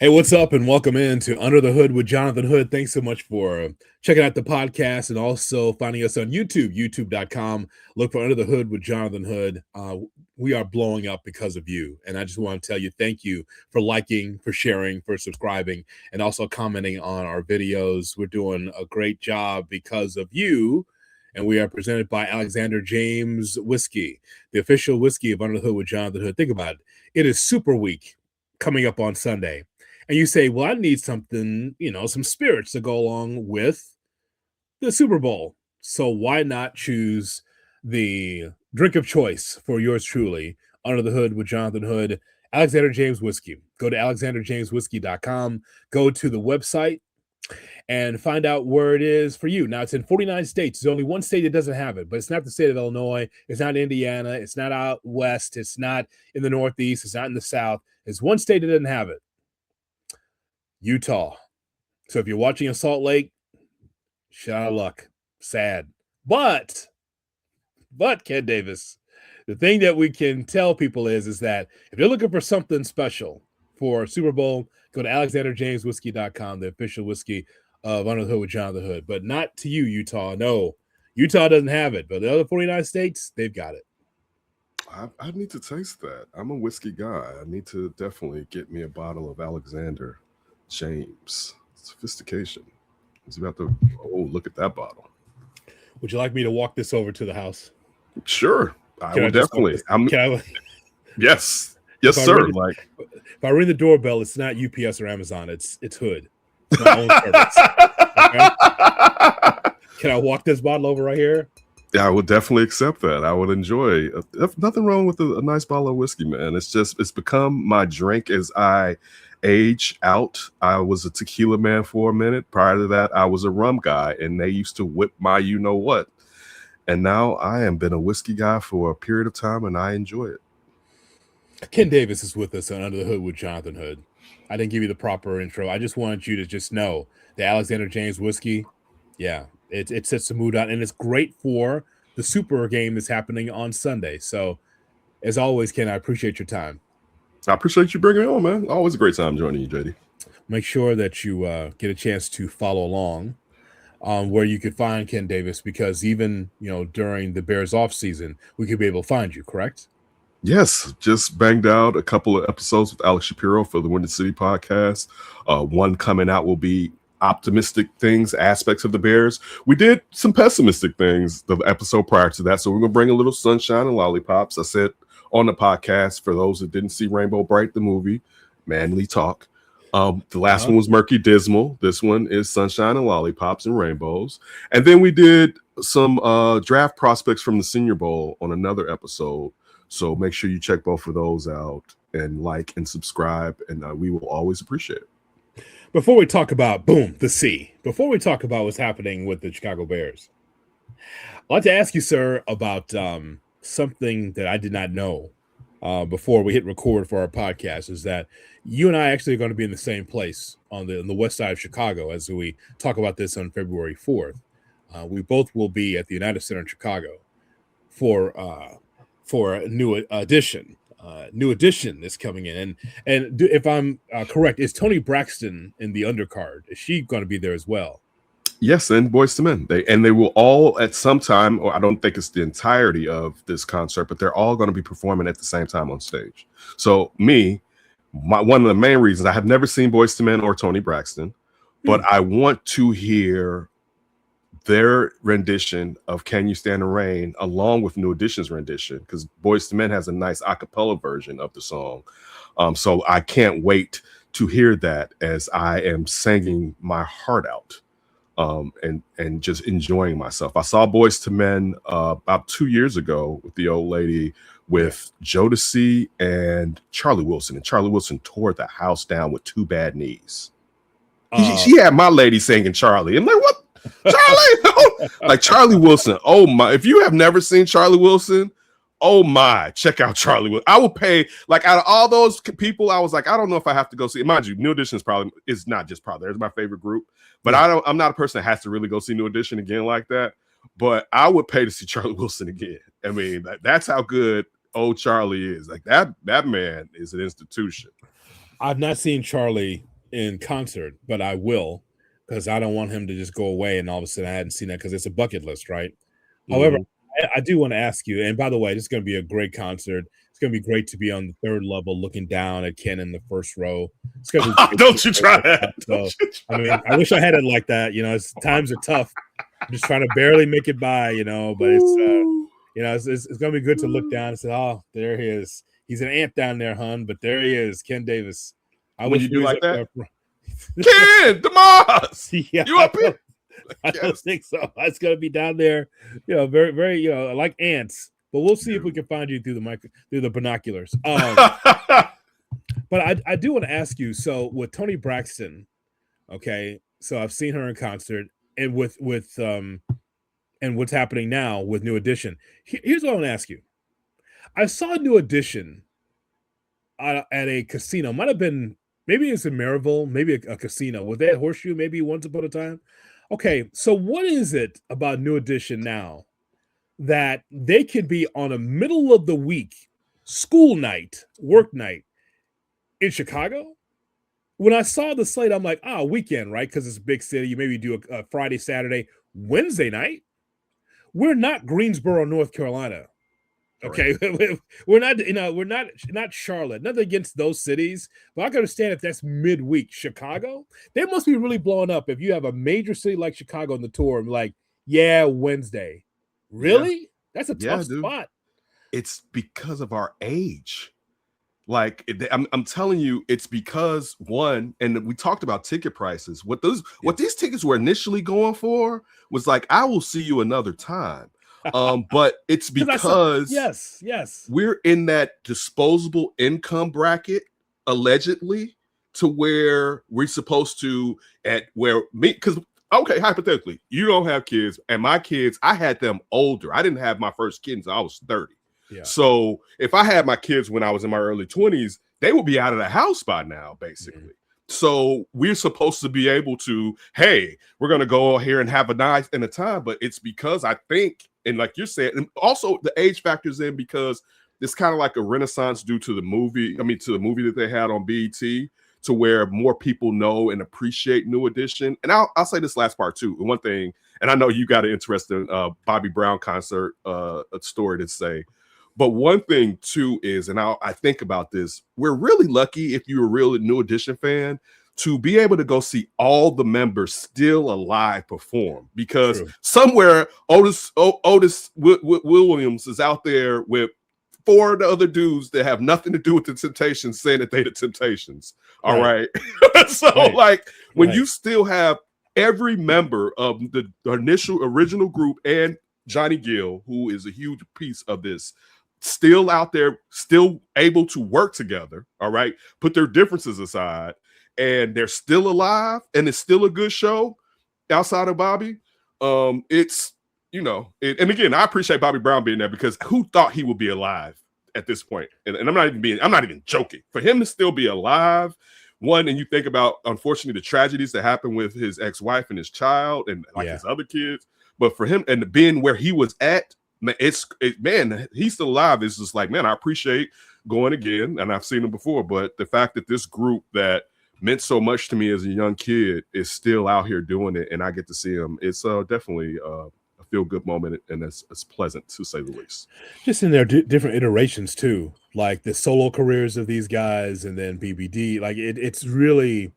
Hey, what's up, and welcome in to Under the Hood with Jonathan Hood. Thanks so much for checking out the podcast and also finding us on YouTube, youtube.com. Look for Under the Hood with Jonathan Hood. We are blowing up because of you. And I just want to tell you thank you for liking, for sharing, for subscribing, and also commenting on our videos. We're doing a great job because of you. And we are presented by Alexander James Whiskey, the official whiskey of Under the Hood with Jonathan Hood. Think about it. It is Super Week coming up on Sunday. And you say, well, I need something, some spirits to go along with the Super Bowl. So why not choose the drink of choice for yours truly, Under the Hood with Jonathan Hood, Alexander James Whiskey. Go to alexanderjameswhiskey.com, go to the website, and find out where it is for you. Now, it's in 49 states. There's only one state that doesn't have it, but it's not the state of Illinois. It's not Indiana. It's not out west. It's not in the Northeast. It's not in the South. There's one state that doesn't have it. Utah. So if you're watching in Salt Lake, shit out of luck. Sad. But Ken Davis, the thing that we can tell people is that if you're looking for something special for Super Bowl, go to alexanderjameswhiskey.com, the official whiskey of Under the Hood with Jonathan Hood. But not to you, Utah. No, Utah doesn't have it. But the other 49 states, they've got it. I need to taste that. I'm a whiskey guy. I need to definitely get me a bottle of Alexander James. Sophistication. He's about to, look at that bottle. Would you like me to walk this over to the house? Sure. I will definitely. Yes. Yes, sir. If I ring the doorbell, it's not UPS or Amazon. It's Hood. It's my own service. Okay? Can I walk this bottle over right here? Yeah, I would definitely accept that. I would enjoy it. Nothing wrong with a nice bottle of whiskey, man. It's become my drink as I age out. I was a tequila man for a minute. Prior to that, I was a rum guy, and they used to whip my you-know-what. And now I am been a whiskey guy for a period of time, and I enjoy it. Ken Davis is with us on Under the Hood with Jonathan Hood. I didn't give you the proper intro. I just wanted you to just know the Alexander James Whiskey, yeah, it sets the mood on, and it's great for the Super game that's happening on Sunday. So, as always, Ken, I appreciate your time. I appreciate you bringing me on, man. Always a great time joining you, JD. Make sure that you get a chance to follow along where you could find Ken Davis, because even, during the Bears offseason, we could be able to find you, correct? Yes, just banged out a couple of episodes with Alex Shapiro for the Windy City podcast. One coming out will be optimistic things, aspects of the Bears. We did some pessimistic things the episode prior to that, so we're going to bring a little sunshine and lollipops. I said on the podcast, for those that didn't see Rainbow Bright, the movie, manly talk. The last one was Murky Dismal. This one is Sunshine and Lollipops and Rainbows. And then we did some draft prospects from the Senior Bowl on another episode. So make sure you check both of those out and like and subscribe, and we will always appreciate it. Before we talk about, the C, before we talk about what's happening with the Chicago Bears, I'd like to ask you, sir, about something that I did not know before we hit record for our podcast, is that you and I actually are going to be in the same place on the west side of Chicago as we talk about this on February 4th. We both will be at the United Center in Chicago for a new edition. New edition is coming in, and if I'm correct, is Tony Braxton in the undercard? Is she going to be there as well? Yes, and Boyz II Men. They will all at some time, or I don't think it's the entirety of this concert, but they're all going to be performing at the same time on stage. So one of the main reasons, I have never seen Boyz II Men or Tony Braxton, but I want to hear their rendition of Can You Stand the Rain along with New Edition's rendition, because Boyz II Men has a nice a cappella version of the song. So I can't wait to hear that as I am singing my heart out and just enjoying myself. I saw Boyz II Men about 2 years ago with the old lady with Jodeci and Charlie Wilson, and Charlie Wilson tore the house down with Two Bad Knees. She had my lady singing Charlie. I'm like, what? Charlie, like Charlie Wilson. Oh my! If you have never seen Charlie Wilson, oh my, check out Charlie Wilson. I will pay, like, out of all those people, I was like, I don't know if I have to go see it. Mind you, New Edition is not just probably. There's my favorite group, but I'm not a person that has to really go see New Edition again like that. But I would pay to see Charlie Wilson again. I mean, that's how good old Charlie is. Like that man is an institution. I've not seen Charlie in concert, but I will, because I don't want him to just go away and all of a sudden I hadn't seen that, because it's a bucket list, right? However, Mhm. I do want to ask you, and by the way, this is going to be a great concert. It's going to be great to be on the third level looking down at Ken in the first row. It's going to be great Don't you try that. so, I mean, I wish I had it like that. Times are tough. I'm just trying to barely make it by, but it's, it's going to be good to look down and say, oh, there he is. He's an ant down there, hun, but there he is, Ken Davis. I When wish you he do was like up that, there. Ken, Demas, Yeah, you up here? I don't think so. It's going to be down there, very, very, like ants. But we'll see if we can find you through the binoculars. But I do want to ask you. So with Toni Braxton, okay. So I've seen her in concert, and with and what's happening now with New Edition. Here's what I want to ask you. I saw New Edition at a casino. Might have been, maybe it's in Maryville, maybe a casino. Was that Horseshoe? Maybe once upon a time. Okay, so what is it about New Edition now that they could be on a middle of the week school night, work night in Chicago? When I saw the slate, I'm like, weekend, right? Because it's a big city. You maybe do a Friday, Saturday, Wednesday night. We're not Greensboro, North Carolina. Okay, we're not, we're not Charlotte. Nothing against those cities, but I can understand if that's midweek. Chicago, they must be really blowing up if you have a major city like Chicago on the tour. And like, yeah, Wednesday, really? Yeah. That's a Yeah, tough dude. spot. It's because of our age. Like I'm telling you, it's because one, and we talked about ticket prices. What these tickets were initially going for was like, I will see you another time. But it's because yes, we're in that disposable income bracket, allegedly, to where we're supposed to because okay, hypothetically, you don't have kids, and my kids, I had them older. I didn't have my first kid until I was 30. Yeah. So if I had my kids when I was in my early 20s, they would be out of the house by now, basically. Mm-hmm. So we're supposed to be able to, hey, we're going to go here and have a nice and a time. But it's because I think, and like you're saying, and also the age factors in, because it's kind of like a renaissance due to the movie. I mean, to the movie that they had on BET, to where more people know and appreciate New Edition. And I'll say this last part too. One thing, and I know you got an interesting Bobby Brown concert story to say. But one thing too is, and I think about this, we're really lucky, if you're a real New Edition fan, to be able to go see all the members still alive perform, because somewhere Otis Williams is out there with 4 of the other dudes that have nothing to do with the Temptations saying that they the Temptations. All right. Like when you still have every member of the original group and Johnny Gill, who is a huge piece of this, still out there, still able to work together, all right, put their differences aside, and they're still alive, and it's still a good show outside of Bobby. It's, and again, I appreciate Bobby Brown being there, because who thought he would be alive at this point? And I'm not even joking. For him to still be alive, one, and you think about, unfortunately, the tragedies that happened with his ex-wife and his child and his other kids, but for him and being where he was at, man, he's still alive. It's just like, man, I appreciate going again, and I've seen him before, but the fact that this group that meant so much to me as a young kid is still out here doing it, and I get to see him, it's definitely a feel-good moment, and it's pleasant, to say the least. Just in their different iterations too, like the solo careers of these guys, and then BBD. Like it's really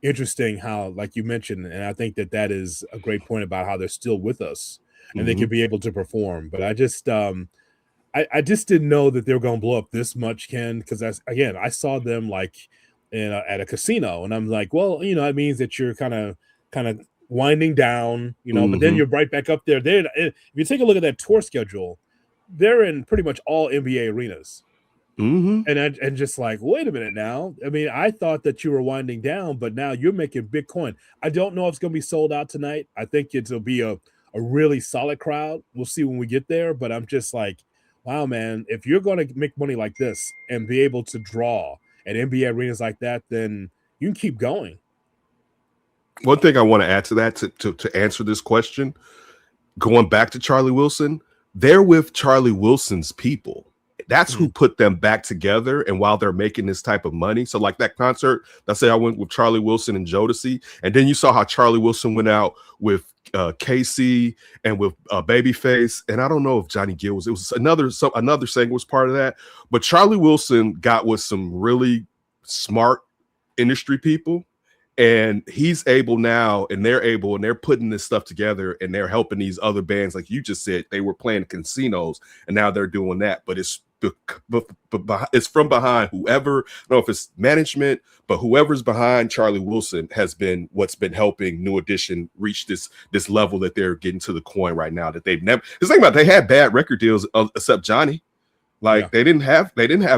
interesting how, like you mentioned, and I think that is a great point about how they're still with us. And they could be able to perform. But I just I just didn't know that they were going to blow up this much, Ken, because I saw them like at a casino, and I'm like, well, it means that you're kind of winding down, but then you're right back up there. If you take a look at that tour schedule, they're in pretty much all NBA arenas. And just like, wait a minute now. I mean, I thought that you were winding down, but now you're making Bitcoin. I don't know if it's going to be sold out tonight. I think it'll be a really solid crowd. We'll see when we get there, but I'm just like, wow, man, if you're going to make money like this and be able to draw at NBA arenas like that, then you can keep going. One thing I want to add to that, to answer this question, going back to Charlie Wilson, they're with Charlie Wilson's people. That's who put them back together. And while they're making this type of money, so like that concert, let's say I went with Charlie Wilson and Jodeci, and then you saw how Charlie Wilson went out with KC and with Babyface, and I don't know if Johnny Gill was. It was another singer was part of that, but Charlie Wilson got with some really smart industry people, and he's able now, and they're putting this stuff together, and they're helping these other bands, like you just said, they were playing casinos, and now they're doing that, but it's from behind whoever, I don't know if it's management, but whoever's behind Charlie Wilson has been what's been helping New Edition reach this level that they're getting to the coin right now that they've never. Just think about it, they had bad record deals except Johnny. Like they didn't have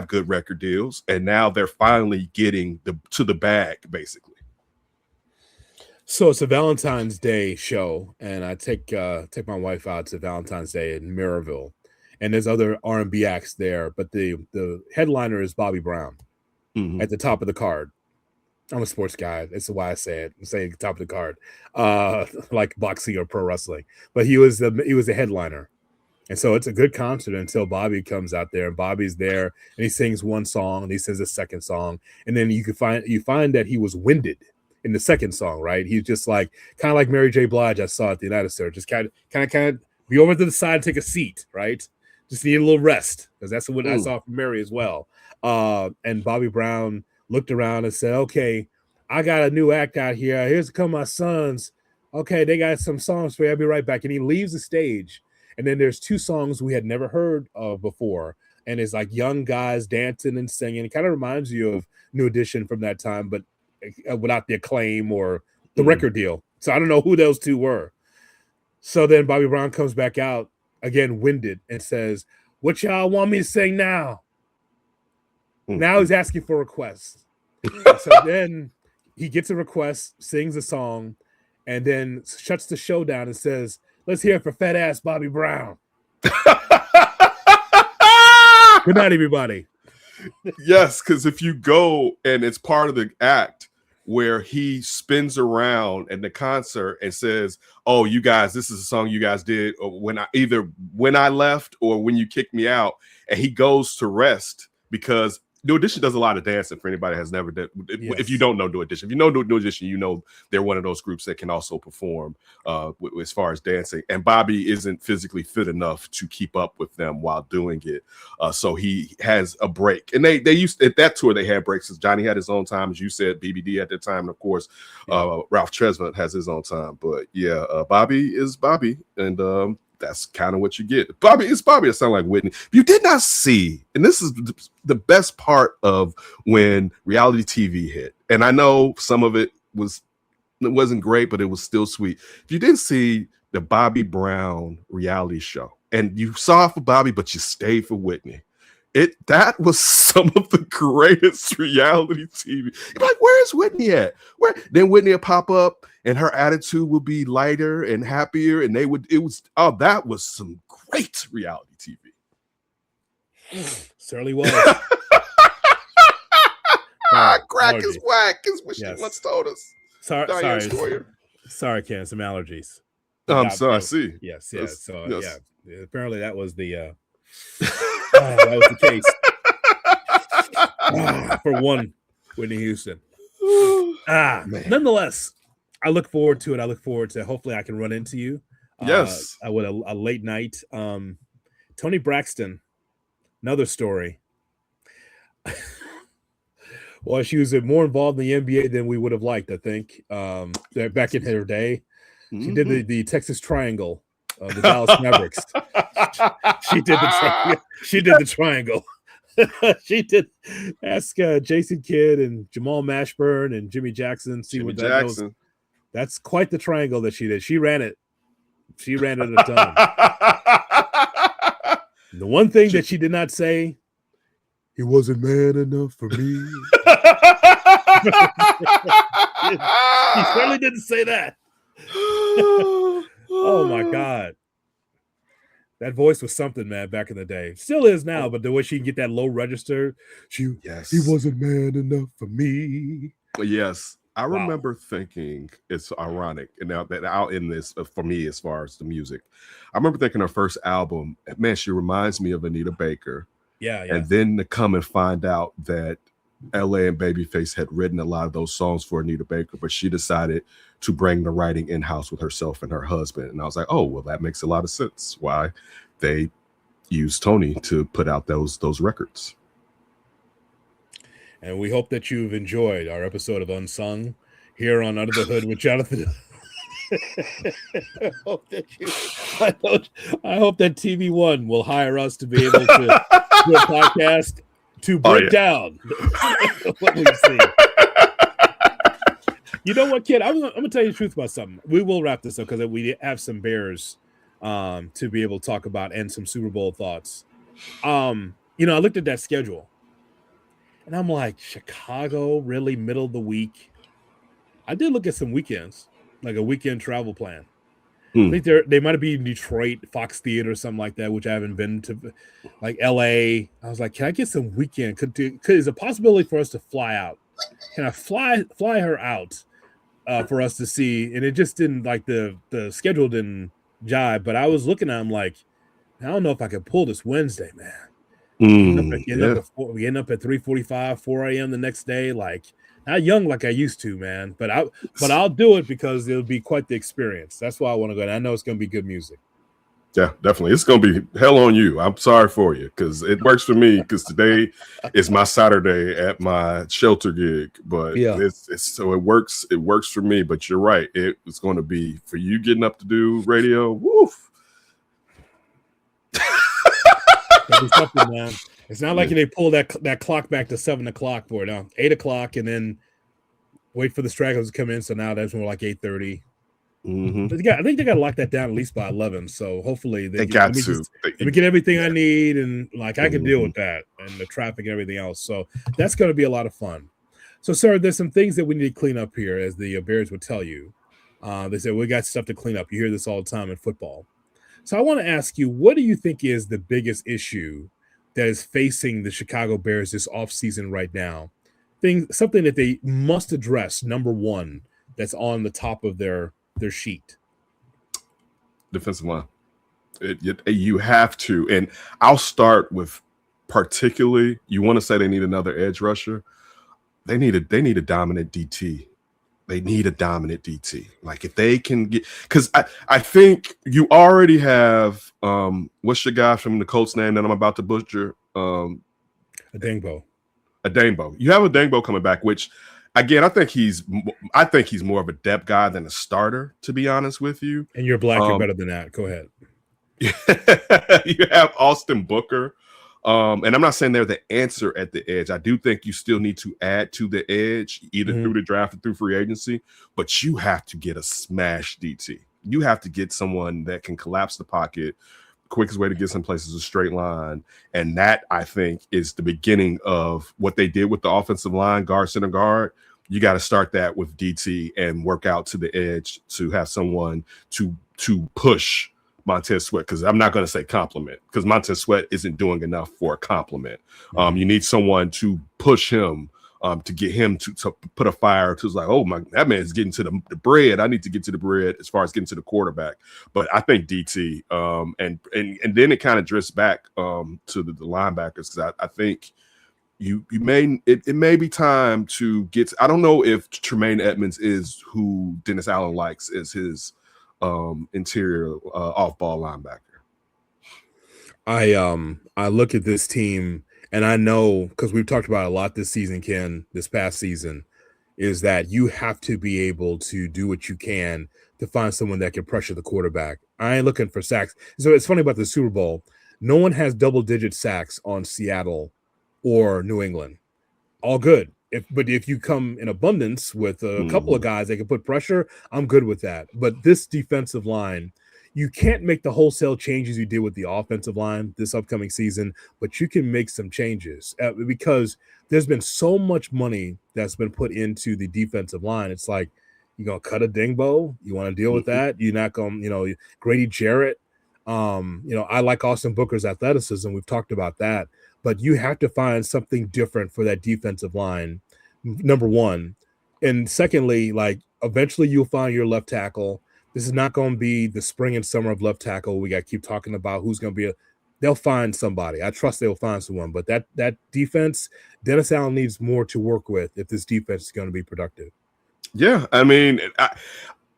good record deals, and now they're finally getting to the bag basically. So it's a Valentine's Day show, and I take my wife out to Valentine's Day in Maryville, and there's other R&B acts there, but the headliner is Bobby Brown at the top of the card. I'm a sports guy. That's why I say it. I'm saying top of the card, like boxing or pro wrestling. But he was the headliner. And so it's a good concert until Bobby comes out there, and Bobby's there, and he sings one song, and he sings a second song, and then you find that he was winded in the second song, right? He's just like kind of like Mary J. Blige I saw at the United Center, just kind of be over to the side and take a seat, right? Just need a little rest, because that's what I saw from Mary as well. And Bobby Brown looked around and said, "Okay, I got a new act out here. Here's a couple of my sons. Okay, they got some songs for you. I'll be right back." And he leaves the stage. And then there's two songs we had never heard of before. And it's like young guys dancing and singing. It kind of reminds you of New Edition from that time, but without the acclaim or the record deal. So I don't know who those two were. So then Bobby Brown comes back out, again, winded, and says, "What y'all want me to sing now?" Now he's asking for requests. So then he gets a request, sings a song, and then shuts the show down and says, "Let's hear it for fat ass Bobby Brown." Good night, everybody. Yes, because if you go, and it's part of the act where he spins around in the concert and says, "Oh, you guys, this is a song you guys did when I left or when you kicked me out," and he goes to rest because New Edition does a lot of dancing. For anybody that has never done, if you don't know New Edition, if you know New Edition, you know they're one of those groups that can also perform as far as dancing. And Bobby isn't physically fit enough to keep up with them while doing it, so he has a break. And they used at that tour they had breaks. Johnny had his own time, as you said, BBD at that time, and of course Ralph Tresvant has his own time. But Bobby is Bobby, and that's kind of what you get. Bobby, it's Bobby. It sounds like Whitney. If you did not see, and this is the best part of when reality TV hit, and I know some of it wasn't great, but it was still sweet. If you didn't see the Bobby Brown reality show, and you saw it for Bobby, but you stayed for Whitney, that was some of the greatest reality TV. You're like, where's Whitney at? Then Whitney would pop up, and her attitude would be lighter and happier, and that was some great reality TV. Certainly was. Crack is whack, is what she once told us. Sorry, Ken, some allergies. I'm sorry. I see. Yes. So apparently that was the that was the case for one Whitney Houston. Nonetheless, I look forward to it. I look forward to hopefully I can run into you. Yes. With a late night. Toni Braxton, another story. Well, she was more involved in the NBA than we would have liked, I think. Back in her day, she did the Texas Triangle, the Dallas Mavericks. She did the triangle. She did. Ask Jason Kidd and Jamal Mashburn and Jimmy Jackson. See what that knows. That's quite the triangle that she did. She ran it. She ran it a ton. The one thing that she did not say, "He wasn't man enough for me." He certainly didn't say that. Oh my God. That voice was something, man, back in the day. Still is now, but the way she can get that low register, he wasn't man enough for me. Yes. I remember thinking it's ironic, and now that I'll end this for me as far as the music. I remember thinking her first album, man, she reminds me of Anita Baker. Yeah. And then to come and find out that LA and Babyface had written a lot of those songs for Anita Baker, but she decided to bring the writing in-house with herself and her husband. And I was like, oh, well, that makes a lot of sense why they used Tony to put out those records. And we hope that you've enjoyed our episode of Unsung here on Under the Hood with Jonathan. I hope that TV One will hire us to be able to do a podcast to break down what we've seen. You know what, kid? I'm gonna tell you the truth about something. We will wrap this up because we have some Bears to be able to talk about and some Super Bowl thoughts. I looked at that schedule and I'm like, Chicago, really middle of the week. I did look at some weekends, like a weekend travel plan. I think they might be in Detroit, Fox Theater, or something like that, which I haven't been to, like LA. I was like, can I get some weekend? Is a possibility for us to fly out? Can I fly her out for us to see? And it just didn't, like, the schedule didn't jive. But I was looking at them like, I don't know if I can pull this Wednesday, man. Getting up at 3:45, 4 a.m. the next day, like. Not young like I used to, man. But I'll do it because it'll be quite the experience. That's why I want to go. And I know it's going to be good music. Yeah, definitely. It's going to be hell on you. I'm sorry for you because it works for me because today is my Saturday at my shelter gig. But so it works. It works for me. But you're right. It's going to be for you getting up to do radio. Woof. That'll be something, man. It's not like they pull that clock back to 7 o'clock for it. No, 8 o'clock, and then wait for the stragglers to come in. So now that's more like 8:30. I think they got to lock that down at least by 11. So hopefully they got to. Let me get everything I need, and like I can deal with that and the traffic and everything else. So that's going to be a lot of fun. So, sir, there's some things that we need to clean up here, as the Bears would tell you. They said we got stuff to clean up. You hear this all the time in football. So I want to ask you, what do you think is the biggest issue that is facing the Chicago Bears this offseason right now? Something that they must address, number one, that's on the top of their sheet. Defensive line. You have to. And I'll start with particularly, you want to say they need another edge rusher. They need a dominant DT. They need a dominant DT. Like if they can get, because I think you already have what's your guy from the Colts name that I'm about to butcher? Adangbo. You have Adangbo coming back, which again I think he's more of a depth guy than a starter, to be honest with you. And you're black, you're better than that. Go ahead. You have Austin Booker. And I'm not saying they're the answer at the edge. I do think you still need to add to the edge, either through the draft or through free agency, but you have to get a smash DT. You have to get someone that can collapse the pocket. The quickest way to get someplace is a straight line. And that, I think, is the beginning of what they did with the offensive line, guard, center, guard. You got to start that with DT and work out to the edge to have someone to push Montez Sweat, because I'm not going to say compliment, because Montez Sweat isn't doing enough for a compliment. You need someone to push him, to get him to put a fire to, like, oh my, that man's getting to the bread. I need to get to the bread as far as getting to the quarterback. But I think DT, and then it kind of drifts back to the linebackers, because I think it may be time to get. I don't know if Tremaine Edmonds is who Dennis Allen likes as his interior off-ball linebacker. I look at this team and I know, because we've talked about it a lot this season, Ken, this past season, is that you have to be able to do what you can to find someone that can pressure the quarterback. I ain't looking for sacks. So it's funny about the Super Bowl. No one has double-digit sacks on Seattle or New England. All good. But if you come in abundance with a couple of guys that can put pressure, I'm good with that. But this defensive line, you can't make the wholesale changes you did with the offensive line this upcoming season, but you can make some changes because there's been so much money that's been put into the defensive line. It's like, you're going to cut a Dingbo. You want to deal with that? You're not going to, Grady Jarrett. I like Austin Booker's athleticism. We've talked about that. But you have to find something different for that defensive line, number one. And secondly, like, eventually you'll find your left tackle. This is not going to be the spring and summer of left tackle. We got to keep talking about who's going to be they'll find somebody. I trust they'll find someone. But that defense, Dennis Allen needs more to work with if this defense is going to be productive. Yeah, I mean,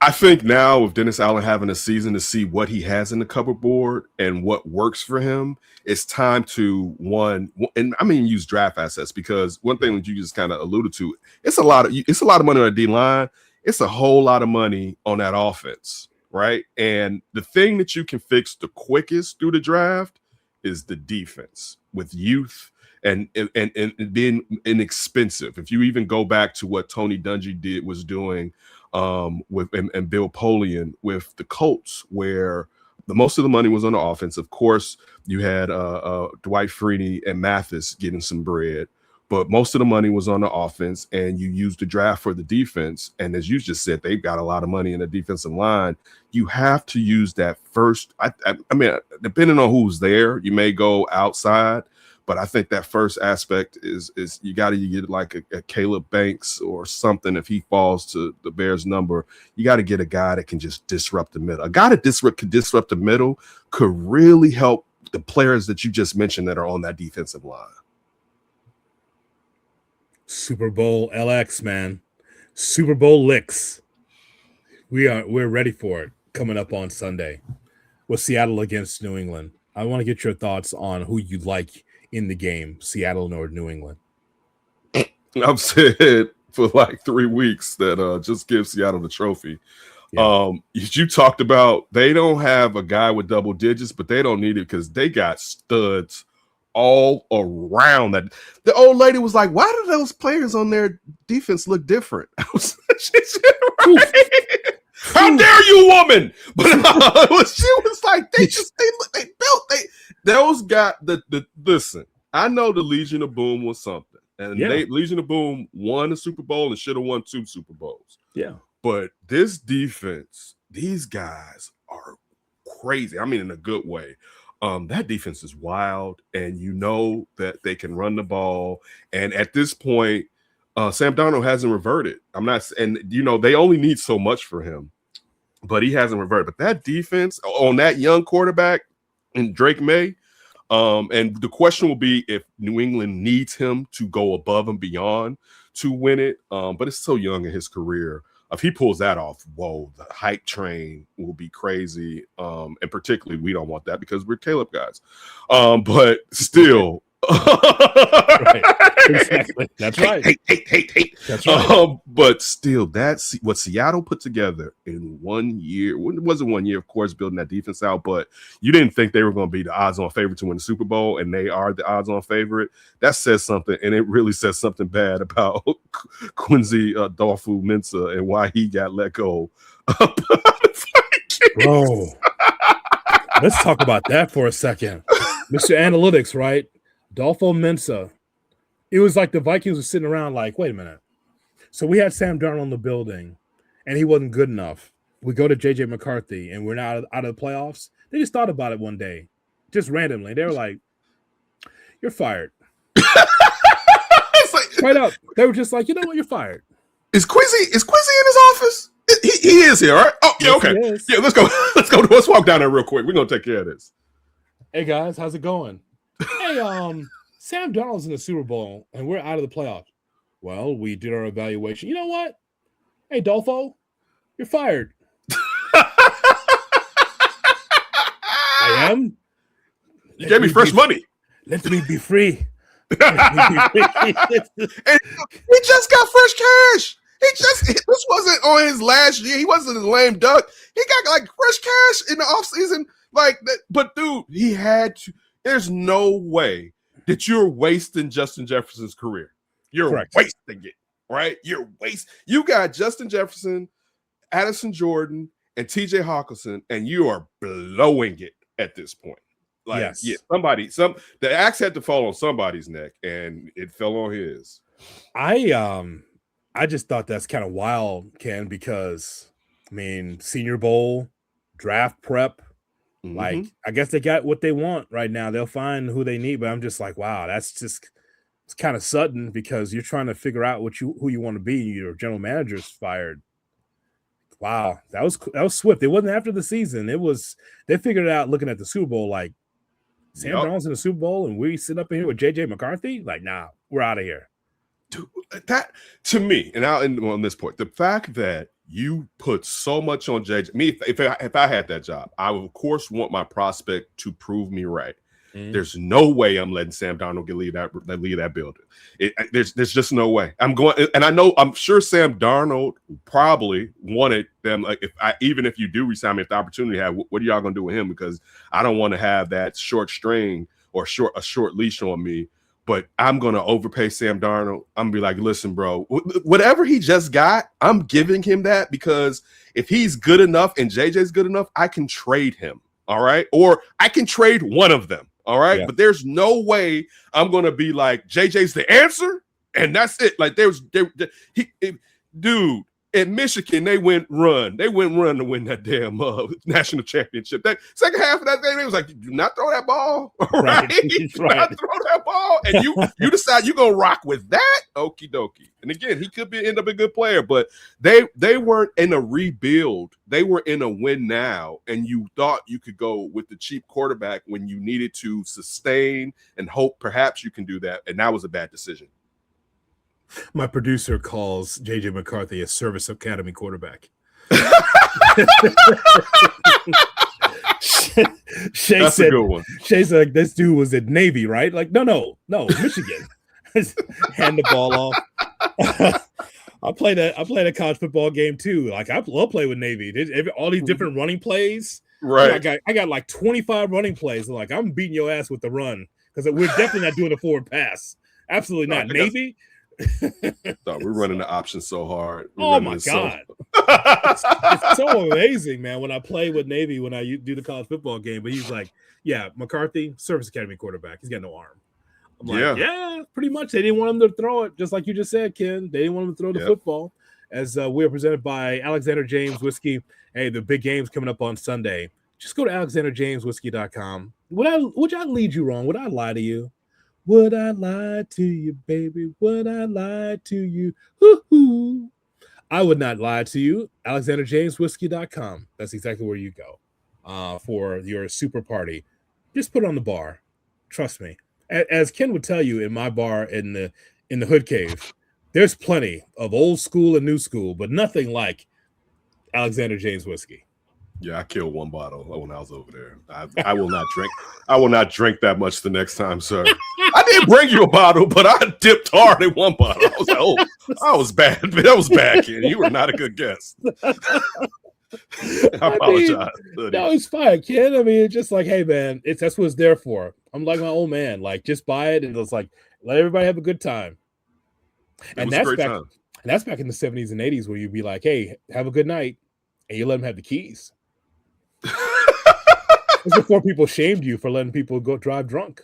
I think now with Dennis Allen having a season to see what he has in the cupboard and what works for him, it's time to use draft assets, because one thing that you just kind of alluded to, it's a lot of money on the D line. It's a whole lot of money on that offense, right? And the thing that you can fix the quickest through the draft is the defense with youth and being inexpensive. If you even go back to what Tony Dungy was doing with Bill Polian with the Colts, where most of the money was on the offense. Of course, you had Dwight Freeney and Mathis getting some bread, but most of the money was on the offense, and you used the draft for the defense. And as you just said, they've got a lot of money in the defensive line. You have to use that first. I mean, depending on who's there, you may go outside, but I think that first aspect is you got to get like a Caleb Banks or something. If he falls to the Bears number, you got to get a guy that can just disrupt the middle. A guy that could disrupt the middle could really help the players that you just mentioned that are on that defensive line. Super Bowl LX, man. Super Bowl licks. We're ready for it coming up on Sunday with Seattle against New England. I want to get your thoughts on who you like in the game, Seattle or New England. I've said for like 3 weeks that just give Seattle the trophy. Yeah. You talked about they don't have a guy with double digits, but they don't need it because they got studs all around. That the old lady was like, why do those players on their defense look different? I was right. How dare you, woman? But she was like, those got the listen. I know the Legion of Boom was something, and Legion of Boom won a Super Bowl and should have won 2 Super Bowls. Yeah, but this defense, these guys are crazy. I mean, in a good way. That defense is wild, and you know that they can run the ball. And at this point, Sam Darnold hasn't reverted. They only need so much for him, but he hasn't reverted. But that defense on that young quarterback and Drake May, and the question will be if New England needs him to go above and beyond to win it. But it's so young in his career. If he pulls that off, whoa, the hype train will be crazy. And particularly, we don't want that because we're Caleb guys. But still. Right. Exactly. That's right. Hate. That's right. But still, that's what Seattle put together in 1 year. It wasn't 1 year, of course, building that defense out, but you didn't think they were going to be the odds-on favorite to win the Super Bowl, and they are the odds-on favorite. That says something, and it really says something bad about Quincy Adolfo-Mensah and why he got let go. Bro, let's talk about that for a second. Mr. Analytics, right? Adolfo-Mensah. It was like the Vikings were sitting around like, wait a minute. So we had Sam Darnold in the building, and he wasn't good enough. We go to J.J. McCarthy, and we're now out of the playoffs. They just thought about it one day, just randomly. They were like, you're fired. Straight up. They were just like, you know what? You're fired. Is Quincy in his office? He is here, right? Oh, yeah, okay. Yeah, let's go. Let's walk down there real quick. We're going to take care of this. Hey, guys, how's it going? Hey, Sam Darnold's in the Super Bowl, and we're out of the playoffs. Well, we did our evaluation. You know what? Hey, Dolfo, you're fired. I am? You gave me fresh money. Let me be free. And he just got fresh cash. This wasn't on his last year. He wasn't a lame duck. He got like fresh cash in the offseason. Like that. But dude, he had to. There's no way that you're wasting Justin Jefferson's career. You're wasting it, right? You got Justin Jefferson, Addison Jordan, and TJ Hawkinson, and you are blowing it at this point. Like, yes. Yeah, the axe had to fall on somebody's neck, and it fell on his. I just thought that's kind of wild, Ken, because I mean, Senior Bowl, draft prep. Mm-hmm. Like, I guess they got what they want right now. They'll find who they need, but I'm just like, wow, it's kind of sudden because you're trying to figure out who you want to be. Your general manager's fired. Wow, that was swift. It wasn't after the season. They figured it out looking at the Super Bowl. Like, Sam Darnold's in the Super Bowl and we sit up in here with JJ McCarthy? Like, nah, we're out of here. Dude, that to me, and I'll end on this point, the fact that you put so much on JJ, me, if I had that job, I would of course want my prospect to prove me right. There's no way I'm letting Sam Darnold lead that building. There's just no way. I'm sure Sam Darnold probably wanted them. Like, even if you do resign me, if the opportunity had, what are y'all gonna do with him? Because I don't want to have that short string or a short leash on me. But I'm gonna overpay Sam Darnold. I'm gonna be like, listen, bro, whatever he just got, I'm giving him that, because if he's good enough and JJ's good enough, I can trade him. All right, or I can trade one of them. All right. Yeah. But there's no way I'm going to be like, JJ's the answer and that's it. Like, dude, in Michigan, they went run to win that damn national championship. That second half of that game, they was like, do not throw that ball. Right. Do not throw that ball. And you decide you're going to rock with that. Okie dokie. And again, he could end up a good player, but they weren't in a rebuild. They were in a win now. And you thought you could go with the cheap quarterback when you needed to sustain and hope perhaps you can do that. And that was a bad decision. My producer calls JJ McCarthy a service academy quarterback. Shay That's said, a good one. Shay's like, this dude was at Navy, right? Like, no, Michigan. Hand the ball off. I played a college football game too. Like, I love playing with Navy. All these different running plays. Right. I got like 25 running plays. Like, I'm beating your ass with the run because we're definitely not doing a forward pass. Absolutely not. Navy. We're running the options so hard. Oh my God. It's so amazing, man. When I play with Navy, when I do the college football game, but he's like, yeah, McCarthy, service academy quarterback. He's got no arm. I'm like, yeah, pretty much. They didn't want him to throw it, just like you just said, Ken. They didn't want him to throw the football. As we are presented by Alexander James Whiskey. Hey, the big game's coming up on Sunday. Just go to alexanderjameswhiskey.com. Would I lead you wrong? Would I lie to you? Would I lie to you, baby? Would I lie to you? Hoo-hoo. I would not lie to you. AlexanderJamesWhiskey.com. That's exactly where you go for your super party. Just put it on the bar. Trust me. As Ken would tell you, in my bar in the Hood Cave, there's plenty of old school and new school, but nothing like Alexander James Whiskey. Yeah, I killed one bottle when I was over there. I will not drink. I will not drink that much the next time, sir. I did bring you a bottle, but I dipped hard in one bottle. I was like, oh, I was bad. That was bad, kid. You were not a good guest. I apologize. No, it's fine, kid. I mean, it's just like, hey, man, that's what it's there for. I'm like my old man. Like, just buy it, and it's like, let everybody have a good time. And that's back in the 70s and 80s where you'd be like, hey, have a good night, and you let them have the keys. It's before people shamed you for letting people go drive drunk.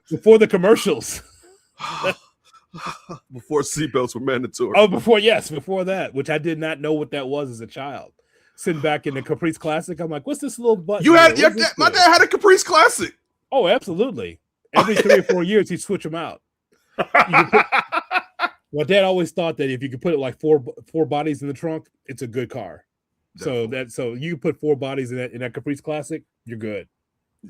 before the commercials. Before seatbelts were mandatory. Oh, before that, which I did not know what that was as a child. Sitting back in the Caprice Classic, I'm like, what's this little button? My dad had a Caprice Classic. Oh, absolutely. Every 3 or 4 years, he'd switch them out. My dad always thought that if you could put like four bodies in the trunk, it's a good car. Definitely. So you put 4 bodies in that Caprice Classic, you're good.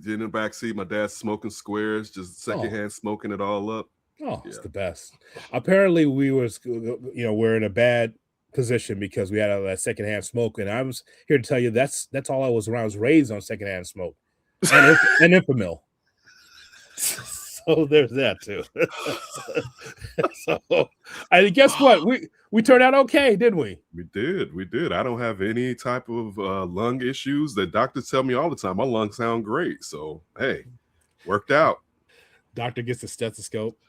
In the backseat, my dad's smoking squares, just secondhand smoking it all up. Oh, it's the best. Apparently, we're in a bad position because we had all that secondhand smoke, and I was here to tell you that's all I was around. I was raised on secondhand smoke and Infamil. So there's that too. So, and guess what? We turned out okay, didn't we? We did. I don't have any type of lung issues. The doctors tell me all the time my lungs sound great. So hey, worked out. Doctor gets the stethoscope,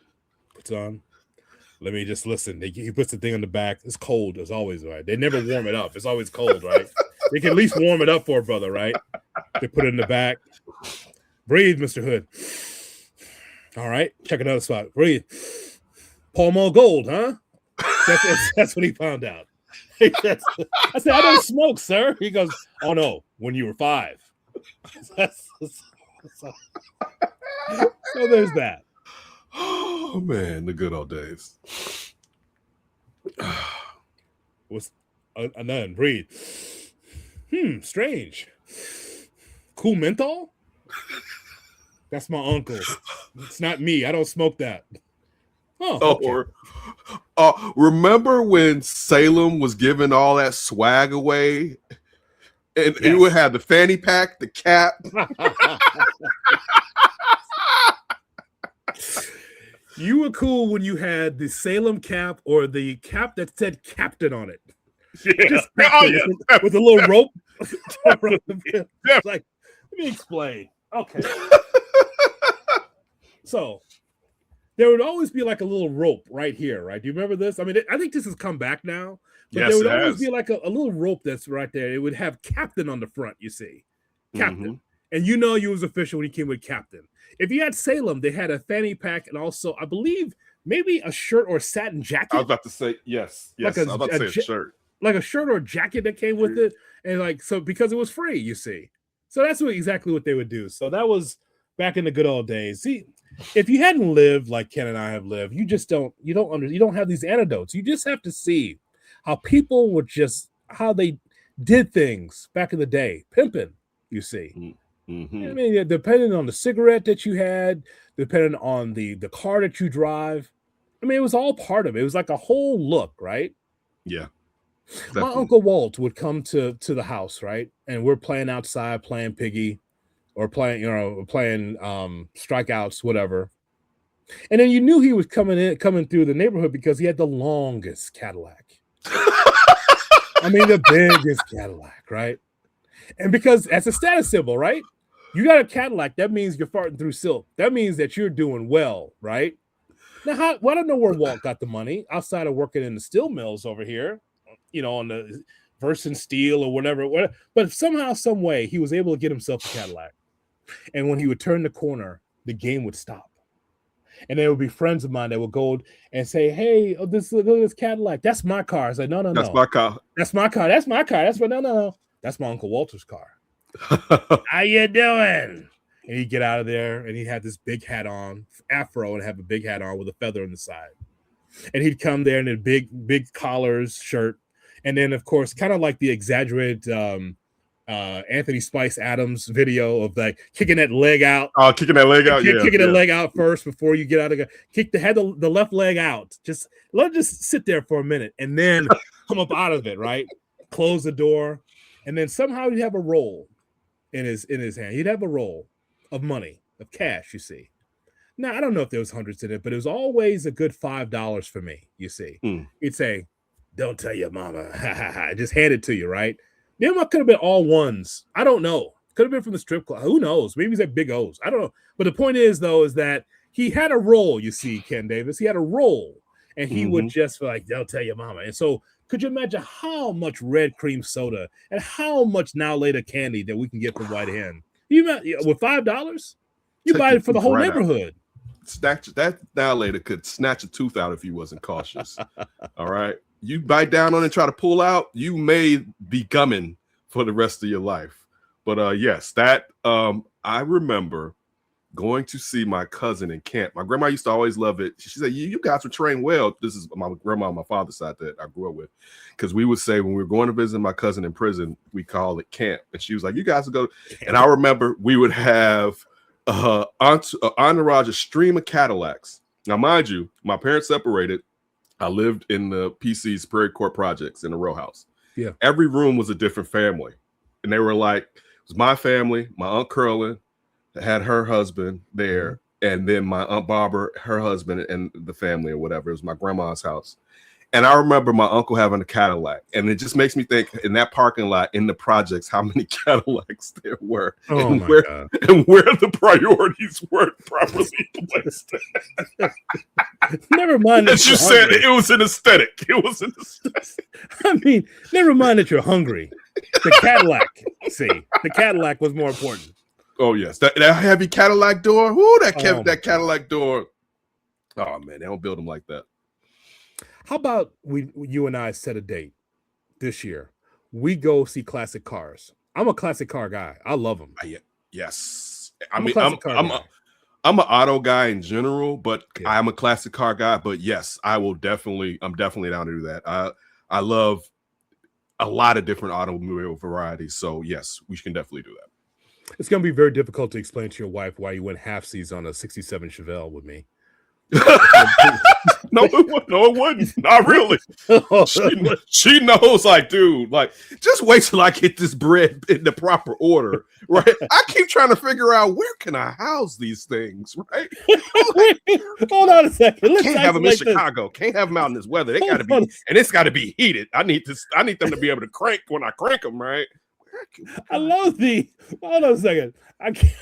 puts on. Let me just listen. He puts the thing on the back. It's cold as always, right? They never warm it up. It's always cold, right? They can at least warm it up for a brother, right? They put it in the back. Breathe, Mr. Hood. All right, check another spot. Breathe. Paul Mall Gold, huh? That's what he found out. I said, I don't smoke, sir. He goes, oh no, when you were 5. So there's that. Oh man, the good old days. Was none. Breathe. Strange. Cool menthol? That's my uncle. It's not me. I don't smoke that. Oh, okay. Remember when Salem was giving all that swag away? And it would have the fanny pack, the cap. You were cool when you had the Salem cap or the cap that said Captain on it. Yeah. Just Captain with a little rope. Like, let me explain. Okay. So there would always be like a little rope right here, right? Do you remember this? I mean, I think this has come back now. But there would always be like a little rope that's right there. It would have Captain on the front, you see. Captain. And you know you was official when he came with Captain. If you had Salem, they had a fanny pack and also, I believe, maybe a shirt or a satin jacket. I was about to say, yes. I was about to say a shirt. Like a shirt or a jacket that came with it. And like, so because it was free, you see. So that's exactly what they would do. So that was back in the good old days. See, if you hadn't lived like Ken and I have lived, you don't have these anecdotes. You just have to see how people were how they did things back in the day, pimping, you see. I mean, depending on the cigarette that you had, depending on the car that you drive. I mean, it was all part of it. It was like a whole look, right? Yeah. Definitely. My Uncle Walt would come to the house, right? And we're playing outside, playing piggy, or playing strikeouts, whatever. And then you knew he was coming through the neighborhood because he had the longest Cadillac. I mean, the biggest Cadillac, right? And because that's a status symbol, right? You got a Cadillac, that means you're farting through silk. That means that you're doing well, right? Now, I don't know where Walt got the money outside of working in the steel mills over here, on the Verson Steel or whatever. But somehow, some way, he was able to get himself a Cadillac. And when he would turn the corner, the game would stop. And there would be friends of mine that would go and say, "Hey, look at this Cadillac. That's my car." I was like, "No. That's my car. That's my car. That's my car. No. That's my Uncle Walter's car." How you doing? And he'd get out of there, and he'd have this big hat on, afro, and have a big hat on with a feather on the side. And he'd come there in a big collars shirt, and then of course, kind of like the exaggerated Anthony Spice Adams video of like kicking that leg out. Oh, kicking that leg out, kicking the leg out first before you get out of the kick the left leg out. Just let it just sit there for a minute, and then come up out of it. Right, close the door, and then somehow he'd have a roll in his hand. He'd have a roll of money, of cash, you see. Now, I don't know if there was hundreds in it, but it was always a good $5 for me, you see. He'd say, "Don't tell your mama." Just hand it to you, right? Them could have been all ones. I don't know. Could have been from the strip club. Who knows? Maybe he's at Big O's. I don't know. But the point is, though, is that he had a roll, you see, Ken Davis. He had a roll, and he would just be like, "Don't tell your mama." And so could you imagine how much red cream soda and how much now later candy that we can get from White Hen? With $5, you buy it for the whole neighborhood. That now later could snatch a tooth out if you wasn't cautious. All right. You bite down on it and try to pull out, you may be gumming for the rest of your life. But yes, that I remember going to see my cousin in camp. My grandma used to always love it. She said, you guys were trained well. This is my grandma on my father's side that I grew up with. Because we would say when we were going to visit my cousin in prison, we called it camp. And she was like, "You guys would go." And I remember we would have entourage, a stream of Cadillacs. Now, mind you, my parents separated. I lived in the PC's Prairie Court Projects in the row house. Yeah. Every room was a different family. And they were like, it was my family, my Aunt Curlin had her husband there, and then my Aunt Barbara, her husband, and the family or whatever. It was my grandma's house. And I remember my uncle having a Cadillac. And it just makes me think in that parking lot in the projects, how many Cadillacs there were and where the priorities weren't properly placed. Never mind. As you said, it was an aesthetic. It was an aesthetic. I mean, never mind that you're hungry. The Cadillac, the Cadillac was more important. Oh, yes. That heavy Cadillac door. Whoo, that Cadillac door. Oh, man, they don't build them like that. How about you and I set a date this year? We go see classic cars. I'm a classic car guy. I love them. Yes. I'm an auto guy in general, but Yeah. I'm a classic car guy. But yes, I'm definitely down to do that. I love a lot of different automobile varieties. So yes, we can definitely do that. It's going to be very difficult to explain to your wife why you went half-seas on a 67 Chevelle with me. No, it wouldn't. Not really. She knows, like, dude, like, just wait till I get this bread in the proper order, right? I keep trying to figure out where can I house these things, right? Hold on a second. Can't have them in Chicago. Can't have them out in this weather. They got to be, and it's got to be heated. I need them to be able to crank when I crank them, right? I love the. Hold on a second. I can't.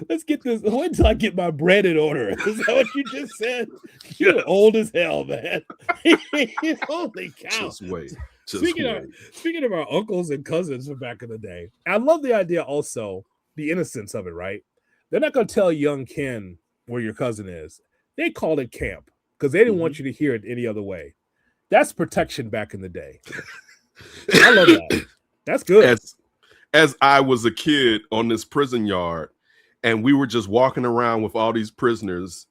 Let's get this. Wait until I get my bread in order. Is that what you just said? You're old as hell, man. Holy cow. Just wait. Speaking of our uncles and cousins from back in the day, I love the idea also, the innocence of it, right? They're not going to tell young Ken where your cousin is. They called it camp because they didn't want you to hear it any other way. That's protection back in the day. I love that. That's good. As I was a kid on this prison yard, and we were just walking around with all these prisoners.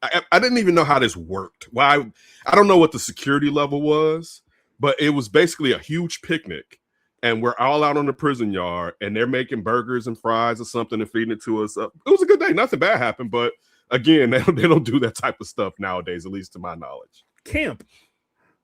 I didn't even know how this worked. Well, I don't know what the security level was, but it was basically a huge picnic. And we're all out on the prison yard, and they're making burgers and fries or something and feeding it to us. It was a good day. Nothing bad happened. But again, they don't do that type of stuff nowadays, at least to my knowledge. Camp.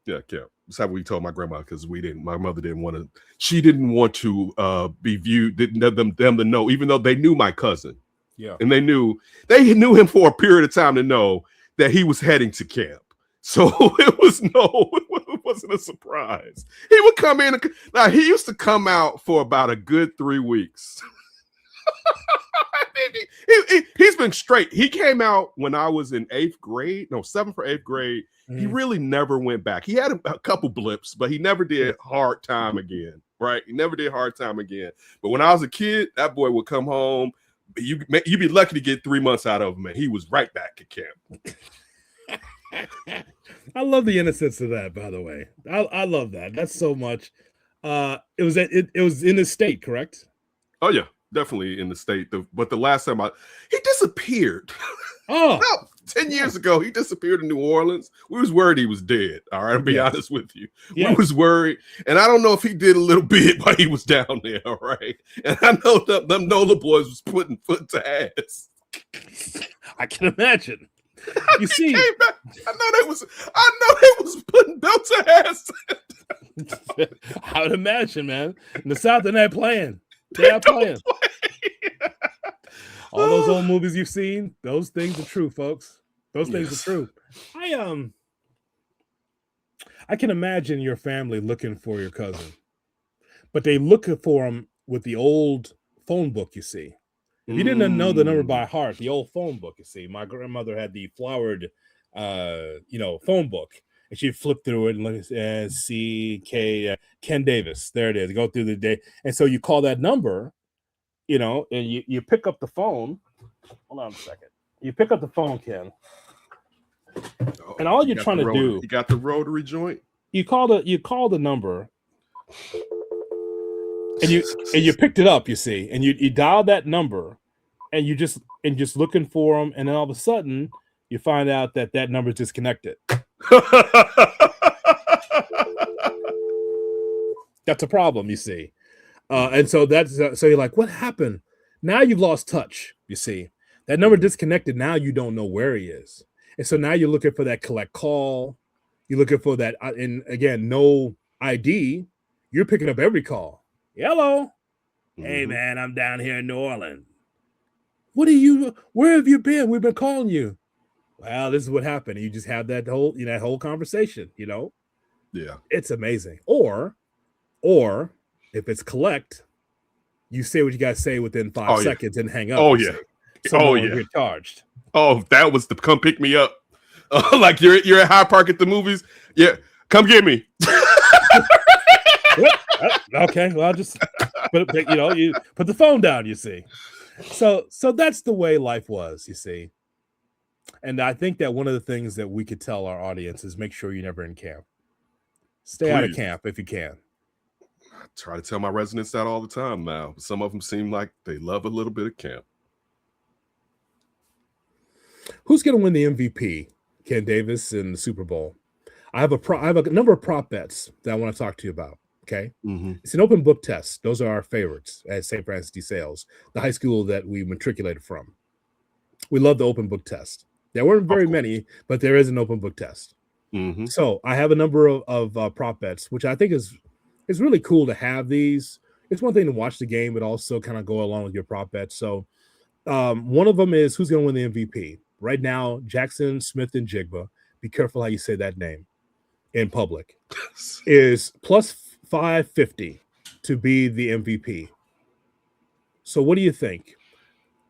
Yeah, camp. That's how we told my grandma, because my mother didn't want to. She didn't want to be viewed. Didn't have them to know, even though they knew my cousin. Yeah, and they knew him for a period of time to know that he was heading to camp. So it wasn't a surprise. He would come in. Now he used to come out for about a good 3 weeks. He's been straight. He came out when I was in 7th or 8th grade. He really never went back. He had a couple blips, but he never did hard time again, right? He never did hard time again. But when I was a kid, that boy would come home. You'd be lucky to get 3 months out of him, and he was right back at camp. I love the innocence of that, by the way. I love that. That's so much. It was in the state, correct? Oh, yeah. Definitely in the state. But the last time he disappeared. Oh, about 10 years ago, he disappeared in New Orleans. We was worried he was dead. All right, I'll be honest with you. We was worried. And I don't know if he did a little bit while he was down there, all right? And I know them NOLA boys was putting foot to ass. I can imagine. You see, I know they was putting belt to ass. I would imagine, man. In the South, they're not playing. They're not playing. All those old movies you've seen, those things are true, folks. Those things are true. I can imagine your family looking for your cousin, but they look for him with the old phone book, you see. If you didn't know the number by heart, the old phone book, you see. My grandmother had the flowered, phone book, and she'd flip through it and look at C.K. Ken Davis. There it is. Go through the day. And so you call that number, and you pick up the phone. Hold on a second. You pick up the phone, Ken. And all you're trying to do. You got the rotary joint? You call the number. And you picked it up, you see, and you dial that number, and you just looking for them, and then all of a sudden you find out that number is disconnected. That's a problem, you see, and so so you're like, what happened? Now you've lost touch. You see, that number disconnected. Now you don't know where he is, and so now you're looking for that collect call. You're looking for that, and again, no ID. You're picking up every call. Hello. Hey, man, I'm down here in New Orleans. Where have you been? We've been calling you. Well, this is what happened. You just have that whole conversation, Yeah. It's amazing. Or if it's collect, you say what you got to say within 5 seconds and hang up. Oh, yeah. So you're charged. Oh, that was the come pick me up. Like you're at Hyde Park at the movies. Yeah. Come get me. Okay, well, I'll just you put the phone down, you see. So that's the way life was, you see. And I think that one of the things that we could tell our audience is make sure you're never in camp. Stay out of camp if you can. I try to tell my residents that all the time now. Some of them seem like they love a little bit of camp. Who's going to win the MVP? Ken Davis in the Super Bowl. I have a number of prop bets that I want to talk to you about. Okay. Mm-hmm. It's an open book test. Those are our favorites at St. Francis de Sales, the high school that we matriculated from. We love the open book test. There weren't very many, but there is an open book test. Mm-hmm. So I have a number of prop bets, which I think is really cool to have these. It's one thing to watch the game, but also kind of go along with your prop bets. So one of them is who's going to win the MVP. Right now, Jackson Smith and Jigba, be careful how you say that name in public, is plus 550 to be the MVP. So what do you think?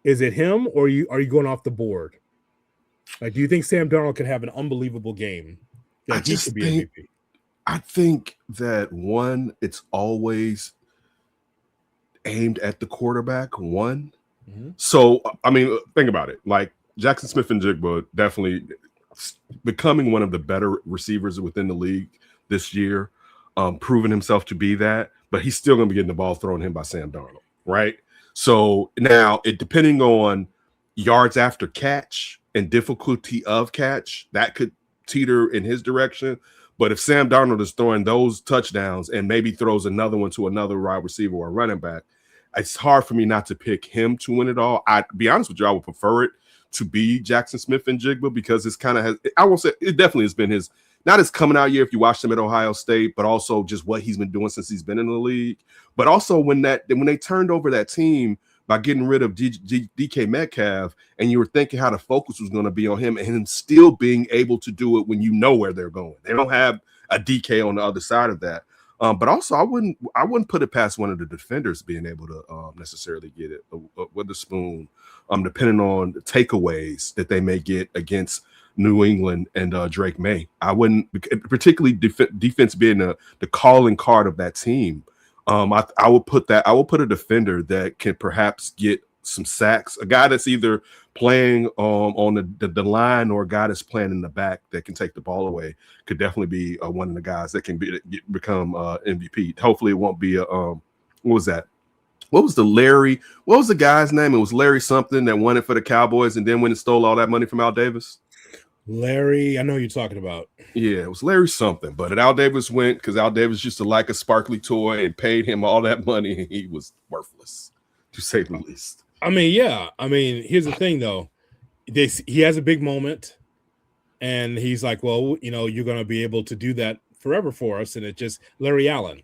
Is it him, or are you going off the board? Like, do you think Sam Darnold could have an unbelievable game that he could be MVP? I think that one, it's always aimed at the quarterback. One. Mm-hmm. So I mean, think about it. Like Jackson Smith and Jigba definitely becoming one of the better receivers within the league this year, proven himself to be that. But he's still going to be getting the ball thrown to him by Sam Darnold, right? So now, it depending on yards after catch and difficulty of catch, that could teeter in his direction. But if Sam Darnold is throwing those touchdowns and maybe throws another one to another wide receiver or running back, it's hard for me not to pick him to win it all. I'd be honest with you, I would prefer it to be Jackson Smith and Jigba because it's kind of has, I won't say it definitely has been his, not his coming out year if you watched him at Ohio State, but also just what he's been doing since he's been in the league. But also when they turned over that team by getting rid of DK Metcalf, and you were thinking how the focus was going to be on him and him still being able to do it when you know where they're going. They don't have a DK on the other side of that. But also, I wouldn't put it past one of the defenders being able to necessarily get it with the spoon, depending on the takeaways that they may get against New England and Drake May. I wouldn't, particularly defense being the calling card of that team. I would put a defender that can perhaps get some sacks, a guy that's either playing on the line or a guy that's playing in the back that can take the ball away could definitely be one of the guys that can become MVP. Hopefully it won't be what was that? What was the guy's name? It was Larry something that won it for the Cowboys and then went and stole all that money from Al Davis. Larry, I know who you're talking about. Yeah, it was Larry something, but Al Davis went because Al Davis used to like a sparkly toy and paid him all that money, and he was worthless, to say the least. I mean, yeah. I mean, here's the thing, though. He has a big moment, and he's like, well, you're going to be able to do that forever for us, and it's just Larry Allen.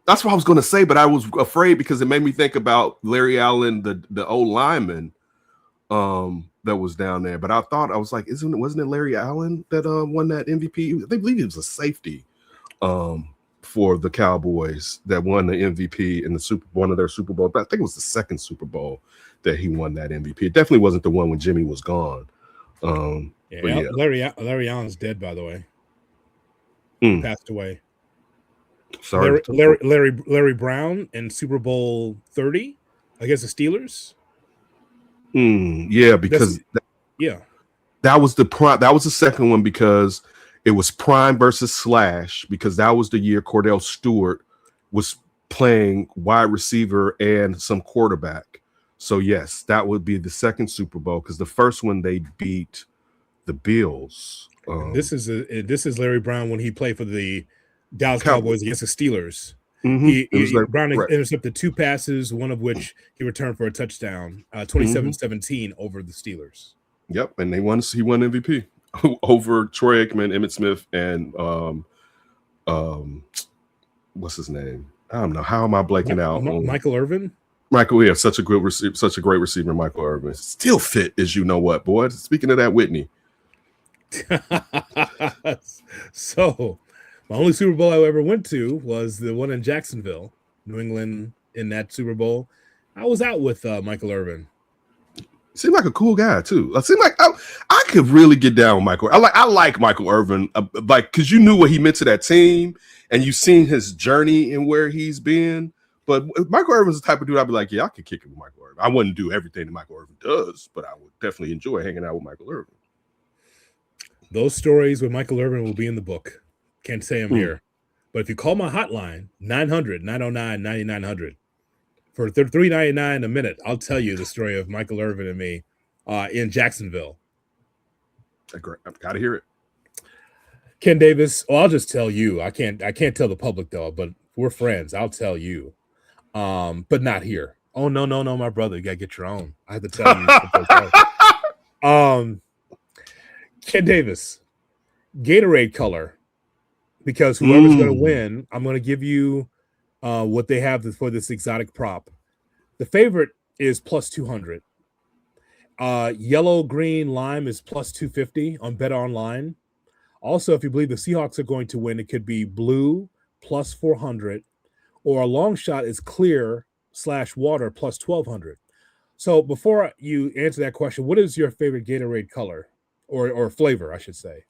That's what I was going to say, but I was afraid because it made me think about Larry Allen, the old lineman that was down there. But I was like, wasn't it Larry Allen that won that MVP? I believe he was a safety for the Cowboys that won the MVP in one of their Super Bowl. I think it was the second Super Bowl that he won that MVP. It definitely wasn't the one when Jimmy was gone. Larry Allen's dead, by the way. He passed away. Sorry, Larry Brown in Super Bowl 30 against the Steelers. Yeah, because that was the prime. That was the second one because it was prime versus slash because that was the year Cordell Stewart was playing wide receiver and some quarterback. So yes, that would be the second Super Bowl because the first one they beat the Bills. This is Larry Brown when he played for the Dallas Cowboys against the Steelers. Mm-hmm. Brown intercepted 2 passes, one of which he returned for a touchdown, 27-17 over the Steelers. Yep, and he won MVP over Troy Aikman, Emmitt Smith, and what's his name? I don't know. How am I blanking out? Michael Irvin? Michael, yeah, such a great receiver, Michael Irvin. Still fit as you know what, boy. Speaking of that, Whitney. So my only Super Bowl I ever went to was the one in Jacksonville, New England. In that Super Bowl, I was out with Michael Irvin. Seemed like a cool guy too. It seemed like I could really get down with Michael. I like Michael Irvin, because you knew what he meant to that team, and you've seen his journey and where he's been. But Michael Irvin's the type of dude I'd be like, yeah, I could kick it with Michael Irvin. I wouldn't do everything that Michael Irvin does, but I would definitely enjoy hanging out with Michael Irvin. Those stories with Michael Irvin will be in the book. Can't say I'm here. But if you call my hotline, 900-909-9900, for $3.99 a minute, I'll tell you the story of Michael Irvin and me in Jacksonville. I've got to hear it. Ken Davis. Well, I'll just tell you. I can't tell the public though, but we're friends. I'll tell you. But not here. Oh no, my brother. You gotta get your own. I have to tell you. Ken Davis, Gatorade color, because whoever's going to win, I'm going to give you what they have for this exotic prop. The favorite is plus 200. Yellow, green, lime is plus 250 on Bet Online. Also, if you believe the Seahawks are going to win, it could be blue plus 400, or a long shot is clear/water plus 1200. So before you answer that question, what is your favorite Gatorade color or flavor, I should say?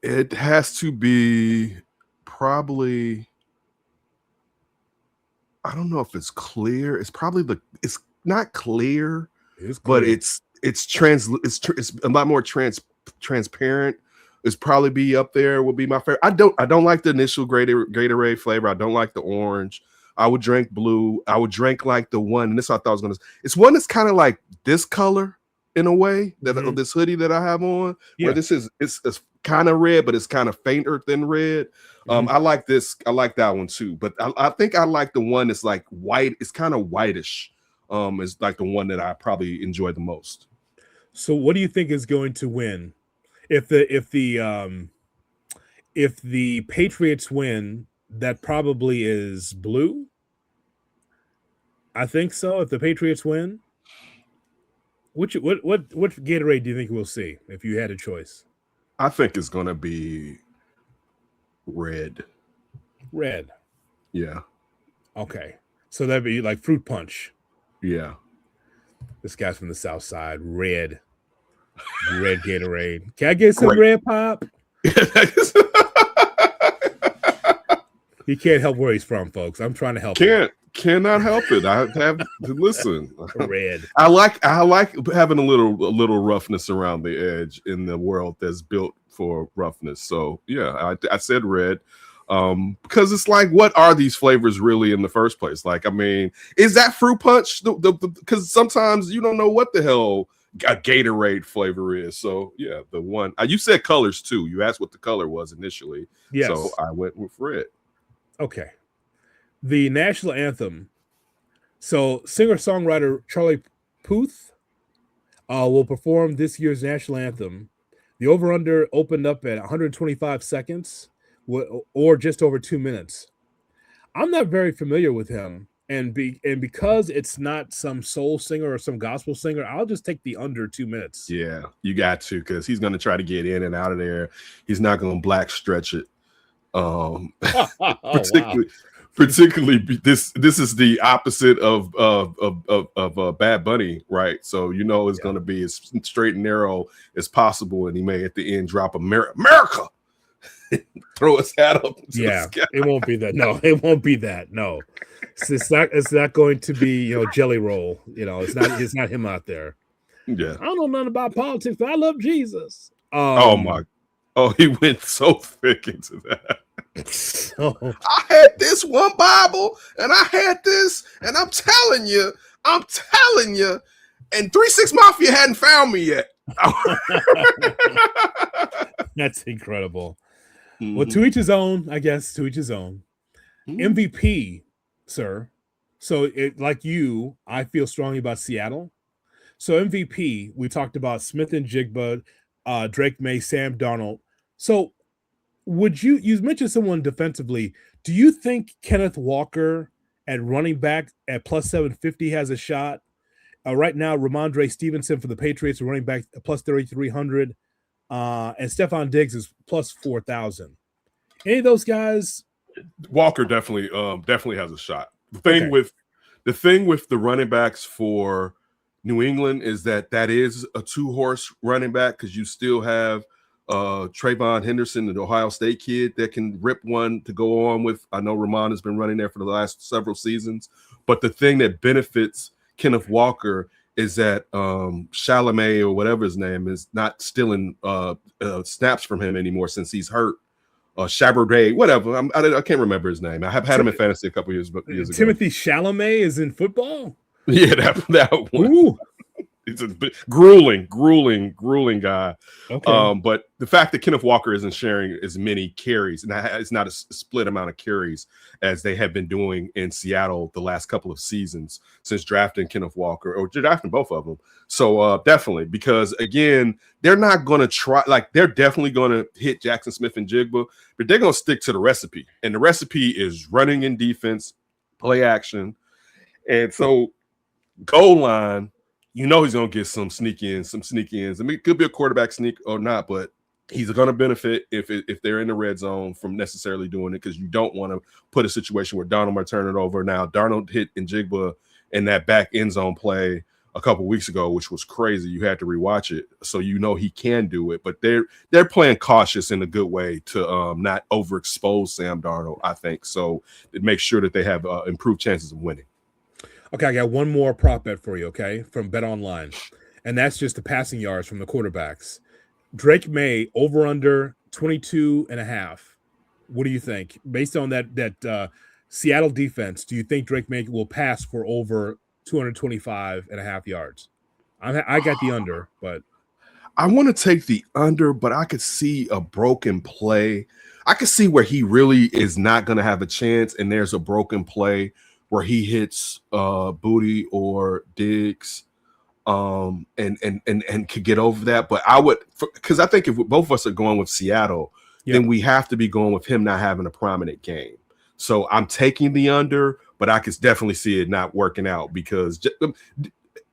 It has to be probably, I don't know if it's clear. It's probably it's not clear, but it's a lot more transparent. It's probably be up there, will be my favorite. I don't like the initial Gatorade flavor. I don't like the orange. I would drink blue. I would drink like the one, and this I thought I was gonna. It's one that's kind of like this color in a way, that of this hoodie that I have on. Yeah. Where this is it's kind of red, but it's kind of fainter than red. I like this. I like that one too. But I think I like the one that's like white. It's kind of whitish. Is like the one that I probably enjoy the most. So what do you think is going to win? If the Patriots win, that probably is blue. I think so. If the Patriots win, what Gatorade do you think we'll see if you had a choice? I think it's gonna be red. Red. Yeah. Okay. So that'd be like fruit punch. Yeah. This guy's from the South Side. Red Gatorade. Can I get some red pop? He can't help where he's from, folks. I'm trying to help him. Cannot help it. I have to listen. Red. I like having a little roughness around the edge in the world that's built for roughness. So yeah, I said red. Because it's like, what are these flavors really in the first place? Like, I mean, is that fruit punch? Because sometimes you don't know what the hell a Gatorade flavor is. So yeah, the one you said colors too. You asked what the color was initially. Yes. So I went with red. Okay. The national anthem. So singer-songwriter Charlie Puth will perform this year's national anthem. The over-under opened up at 125 seconds or just over 2 minutes. I'm not very familiar with him. And because it's not some soul singer or some gospel singer, I'll just take the under 2 minutes. Yeah, you got to, because he's going to try to get in and out of there. He's not going to black stretch it. Particularly this is the opposite of Bad Bunny, right? So it's going to be as straight and narrow as possible, and he may at the end drop America, throw his hat up. Yeah, it won't be that. No, it won't be that. No, it's not going to be Jelly Roll. It's not him out there. Yeah, I don't know nothing about politics, but I love Jesus. He went so thick into that. I had this one Bible and I had this, and I'm telling you, and 3-6 Mafia hadn't found me yet. That's incredible. Well, to each his own, I guess. To each his own. MVP, sir. So, like you, I feel strongly about Seattle. So, MVP, we talked about Smith and Jigba, Drake May, Sam Darnold. So, would you mentioned someone defensively? Do you think Kenneth Walker at running back at plus 750 has a shot? Right now, Ramondre Stevenson for the Patriots running back plus 3,300, and Stephon Diggs is plus 4,000. Any of those guys? Walker definitely has a shot. The thing with the running backs for New England is that is a 2-horse running back, because you still have Trayvon Henderson, the Ohio State kid, that can rip one to go on with. I know Ramon has been running there for the last several seasons, but the thing that benefits Kenneth Walker is that Chalamet, or whatever his name is, not stealing snaps from him anymore since he's hurt. Chaberday, whatever. I can't remember his name. I have had him in fantasy a couple years ago. Timothy Chalamet is in football? Yeah, that one. Ooh. It's a grueling guy. Okay. But the fact that Kenneth Walker isn't sharing as many carries, and it's not a split amount of carries as they have been doing in Seattle the last couple of seasons since drafting Kenneth Walker, or drafting both of them. So definitely, because again, they're not going to try, like they're definitely going to hit Jackson Smith and Jigba, but they're going to stick to the recipe. And the recipe is running in defense, play action. And so goal line, he's going to get some sneak ins. I mean, it could be a quarterback sneak or not, but he's going to benefit if they're in the red zone from necessarily doing it, because you don't want to put a situation where Darnold might turn it over. Now, Darnold hit Njigba in that back end zone play a couple weeks ago, which was crazy. You had to rewatch it, so he can do it. But they're playing cautious in a good way to not overexpose Sam Darnold, I think. So it makes sure that they have improved chances of winning. Okay, I got one more prop bet for you, okay, from Bet Online, and that's just the passing yards from the quarterbacks. Drake May over under 22.5. What do you think? Based on that Seattle defense, do you think Drake May will pass for over 225.5 yards? I got the under, but I want to take the under, but I could see a broken play. I could see where he really is not going to have a chance, and there's a broken play where he hits Booty or Diggs, and could get over that. But I would, because I think if both of us are going with Seattle, then we have to be going with him not having a prominent game. So I'm taking the under, but I could definitely see it not working out, because the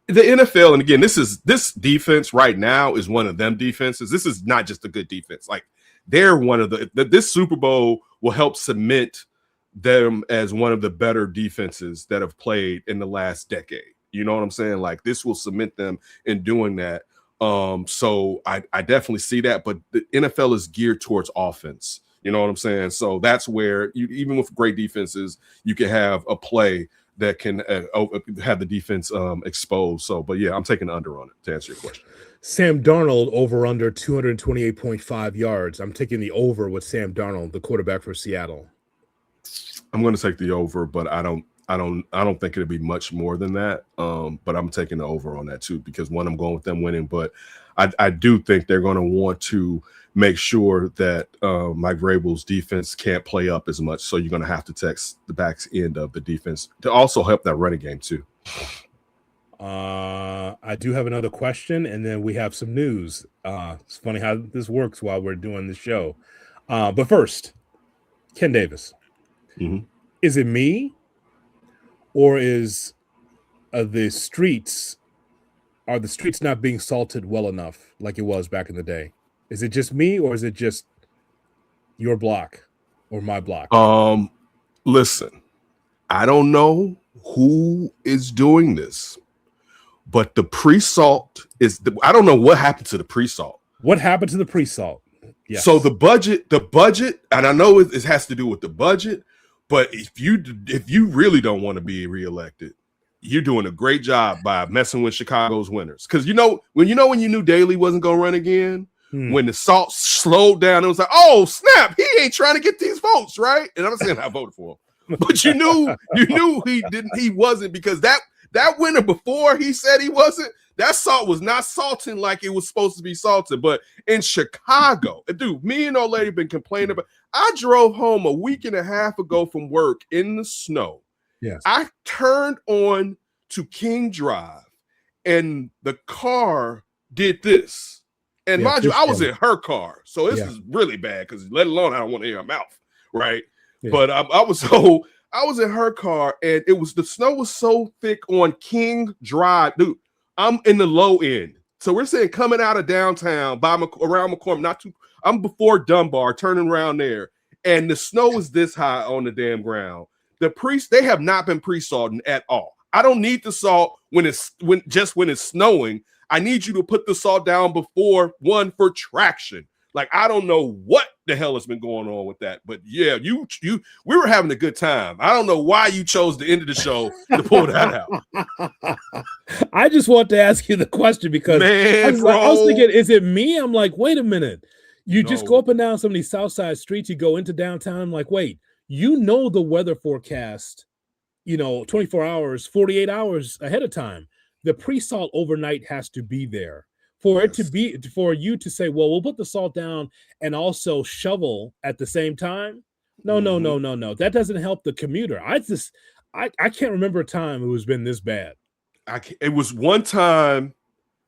NFL, and again, this defense right now is one of them defenses. This is not just a good defense. Like, they're one of this Super Bowl will help cement them as one of the better defenses that have played in the last decade. You know what I'm saying? Like, this will cement them in doing that. So I definitely see that, but the NFL is geared towards offense. You know what I'm saying? So that's where even with great defenses, you can have a play that can have the defense exposed. So, but yeah, I'm taking the under on it to answer your question. Sam Darnold over under 228.5 yards. I'm taking the over with Sam Darnold, the quarterback for Seattle. I'm going to take the over, but I don't think it'll be much more than that. But I'm taking the over on that too, because one, I'm going with them winning, but I do think they're going to want to make sure that Mike Vrabel's defense can't play up as much. So you're going to have to text the back end of the defense to also help that running game too. I do have another question, and then we have some news. It's funny how this works while we're doing the show. But first, Ken Davis. Mm-hmm. Is it me, or is the streets not being salted well enough like it was back in the day? Is it just me, or is it just your block or my block? Listen, I don't know who is doing this, but the pre-salt I don't know what happened to the pre-salt. What happened to the pre-salt? Yes. So the budget, and I know it has to do with the budget, but if you really don't want to be reelected, you're doing a great job by messing with Chicago's winners. Because when you knew Daley wasn't going to run again, when the salt slowed down, it was like, oh snap, he ain't trying to get these votes, right? And I'm not saying I voted for him, but you knew he wasn't, because that winner before he said he wasn't, that salt was not salting like it was supposed to be salted. But in Chicago, dude, me and old lady been complaining about. I drove home a week and a half ago from work in the snow. Yes. I turned on to King Drive, and the car did this. And mind you, I was in her car, so this is really bad, because let alone I don't want to hear her mouth, right? Yeah. But I was in her car, and the snow was so thick on King Drive, dude. I'm in the low end, so we're saying coming out of downtown around McCormick, I'm before Dunbar, turning around there, and the snow is this high on the damn ground. They have not been pre-salting at all. I don't need the salt when it's snowing. I need you to put the salt down before for traction. Like, I don't know what the hell has been going on with that, but yeah, we were having a good time. I don't know why you chose the end of the show to pull that out. I just want to ask you the question, because I was thinking, is it me? I'm like, wait a minute. Just go up and down some of these South Side streets. You go into downtown. I'm like, wait, the weather forecast, 24 hours, 48 hours ahead of time. the pre-salt overnight has to be there for it to be, for you to say, well, we'll put the salt down and also shovel at the same time. No, no, no, no, no. That doesn't help the commuter. I can't remember a time it was been this bad. It was one time.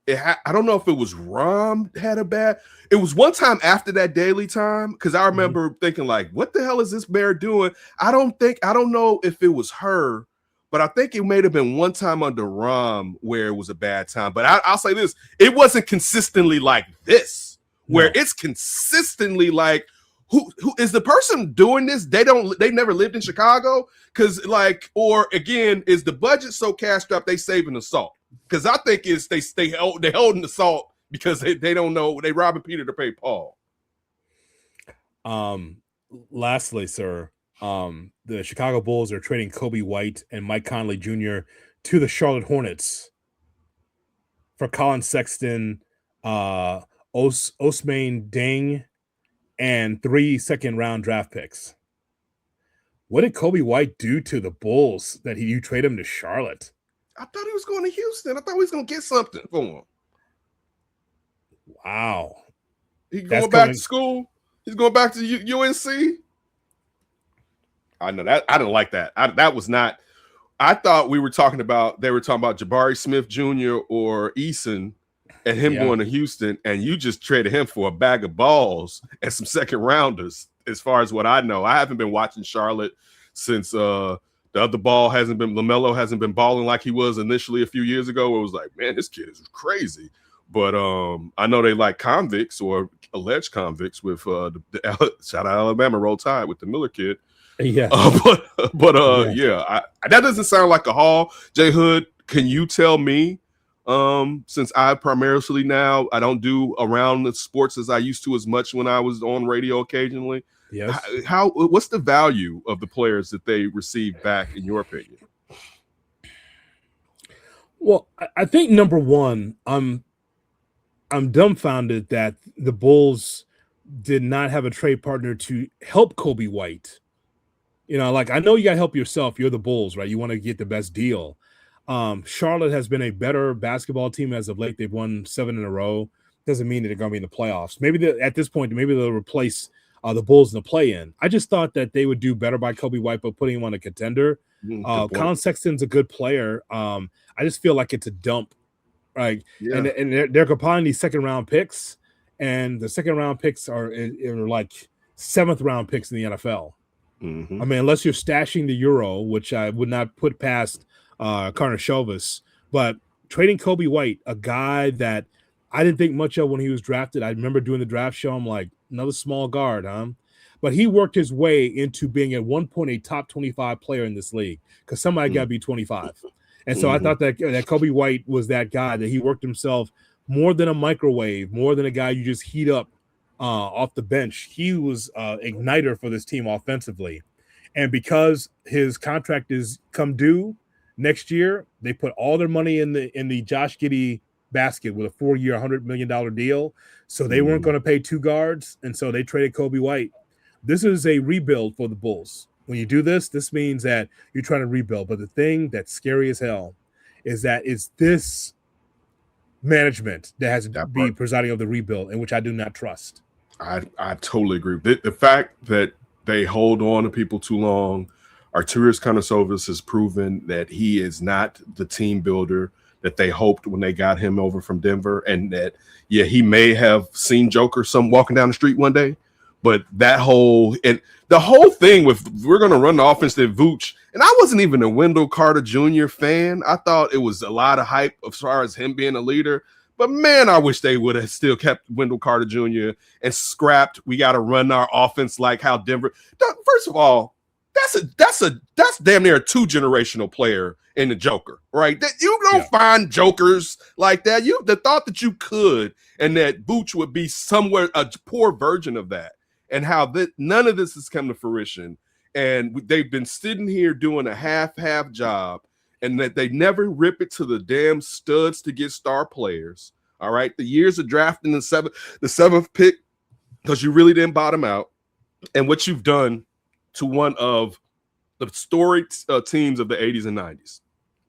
I don't know if it was Rom had a bad. It was one time after that daily time, because I remember thinking like, what the hell is this bear doing? I don't know if it was her, but I think it may have been one time under Rom where it was a bad time. But I'll say this, it wasn't consistently like this, where it's consistently like, who is the person doing this? They never lived in Chicago, because like, or again, is the budget so cash strapped they saving the salt? Because I think it's they holding the salt because they don't know, they robbing Peter to pay Paul. Lastly, sir, the Chicago Bulls are trading Kobe White and Mike Conley Jr. to the Charlotte Hornets for Colin Sexton, Ousmane Dieng, and 3 second-round draft picks. What did Kobe White do to the Bulls that you trade him to Charlotte? I thought he was going to Houston. I thought he was going to get something for him. Wow. He's going back to school. He's going back to UNC. I know that. I didn't like that. That was not. I thought they were talking about Jabari Smith Jr. or Eason and him going to Houston, and you just traded him for a bag of balls and some second rounders, as far as what I know. I haven't been watching Charlotte since the other ball LaMelo hasn't been balling like he was initially a few years ago. It was like, man, this kid is crazy. But I know they like convicts or alleged convicts with the shout out Alabama, Roll Tide with the Miller kid. Yeah. That doesn't sound like a haul. J Hood, can you tell me, since I primarily now, I don't do around the sports as I used to as much when I was on radio occasionally. Yes. What's the value of the players that they receive back, in your opinion? Well, I think number one, I'm dumbfounded that the Bulls did not have a trade partner to help Kobe White. You know, like, I know you got to help yourself. You're the Bulls, right? You want to get the best deal. Charlotte has been a better basketball team as of late. They've won 7 in a row. Doesn't mean that they're going to be in the playoffs. Maybe at this point, maybe they'll replace the Bulls in the play-in. I just thought that they would do better by Kobe White, but putting him on a contender. Colin Sexton's a good player. I just feel like it's a dump. Right. Yeah. And they're compiling these second-round picks, and the second-round picks are like 7th-round picks in the NFL. I mean, unless you're stashing the Euro, which I would not put past Karnisovas, but trading Kobe White, a guy that I didn't think much of when he was drafted. I remember doing the draft show. I'm like, another small guard, huh? But he worked his way into being at one point a top 25 player in this league, because somebody got to be 25. And so I thought that Kobe White was that guy, that he worked himself more than a microwave, more than a guy you just heat up off the bench. He was igniter for this team offensively. And because his contract is come due next year, they put all their money in the Josh Giddey basket with a 4-year, $100 million deal. So they weren't going to pay 2 guards, and so they traded Kobe White. This is a rebuild for the Bulls. When you do this means that you're trying to rebuild. But the thing that's scary as hell is that it's this management that has to be presiding over the rebuild, in which I do not trust. I totally agree. The fact that they hold on to people too long, Arturas Karnisovas has proven that he is not the team builder that they hoped when they got him over from Denver, and that, yeah, he may have seen Joker walking down the street one day, but the whole thing with we're going to run the offense that Vooch, and I wasn't even a Wendell Carter Jr. fan. I thought it was a lot of hype as far as him being a leader. But man, I wish they would have still kept Wendell Carter Jr. and scrapped. We got to run our offense like how Denver. First of all, that's damn near a 2-generational player in the Joker, right? That you don't find jokers like that. The thought that you could, and that Vooch would be somewhere a poor version of that, and how none of this has come to fruition, and they've been sitting here doing a half job. And that they never rip it to the damn studs to get star players. All right. The years of drafting the 7th pick, because you really didn't bottom out. And what you've done to one of the storied teams of the 80s and 90s.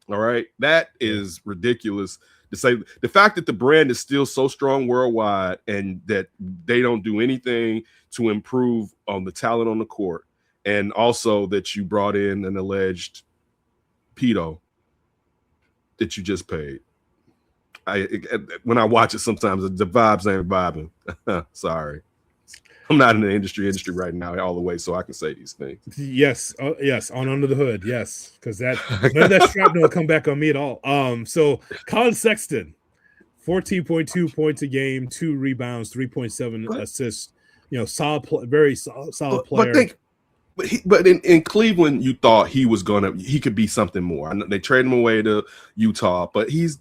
All right. That is ridiculous to say. The fact that the brand is still so strong worldwide and that they don't do anything to improve on the talent on the court, and also that you brought in an alleged pedo that you just paid. When I watch it, sometimes the vibes ain't vibing. Sorry. I'm not in the industry right now all the way, so I can say these things. Yes, yes, on Under the Hood, yes, because none of that shrapnel will come back on me at all. So Colin Sexton, 14.2 points a game, 2 rebounds, 3.7 assists. Very solid player. But in Cleveland, you thought he could be something more. I know they traded him away to Utah, but he's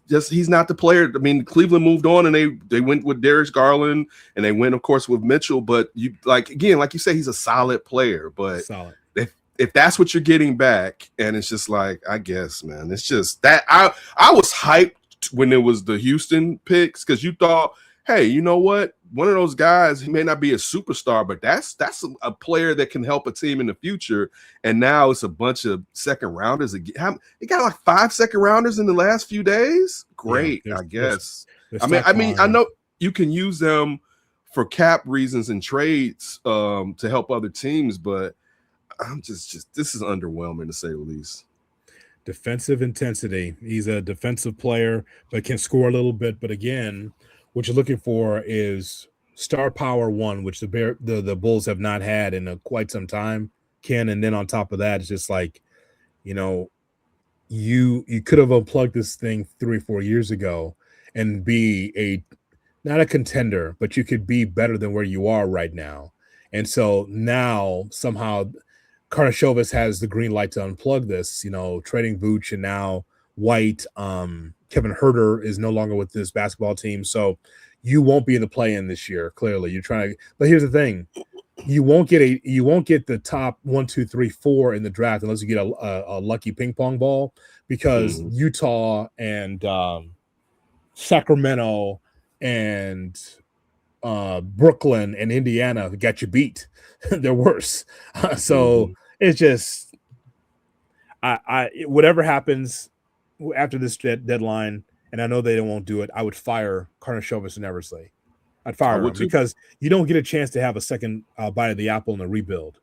not the player. I mean, Cleveland moved on and they went with Darius Garland and they went, of course, with Mitchell. But like you say, he's a solid player. But solid. If that's what you're getting back, and it's just like, I guess, man, it's just that I was hyped when it was the Houston picks because you thought, hey, you know what? One of those guys, he may not be a superstar, but that's a player that can help a team in the future. And now it's a bunch of second rounders. He got like 5 second rounders in the last few days. Great, I guess. I mean, I know you can use them for cap reasons and trades to help other teams, but I'm just this is underwhelming to say the least. Defensive intensity. He's a defensive player, but can score a little bit. But again, what you're looking for is star power 1, which the Bulls have not had in quite some time, Ken. And then on top of that, it's just like, you could have unplugged this thing 3 or 4 years ago and be not a contender, but you could be better than where you are right now. And so now somehow Karnisovas has the green light to unplug this, trading Vooch and now White. Kevin Huerter is no longer with this basketball team, so you won't be in the play-in this year. Clearly, you're trying to. But here's the thing: you won't get the top 1, 2, 3, 4 in the draft unless you get a lucky ping pong ball, because Utah and Sacramento and Brooklyn and Indiana got you beat. They're worse. So it's just, whatever happens after this deadline, and I know they won't do it, I would fire Karnisovas and Eversley. I'd fire them because you don't get a chance to have a second bite of the apple in a rebuild.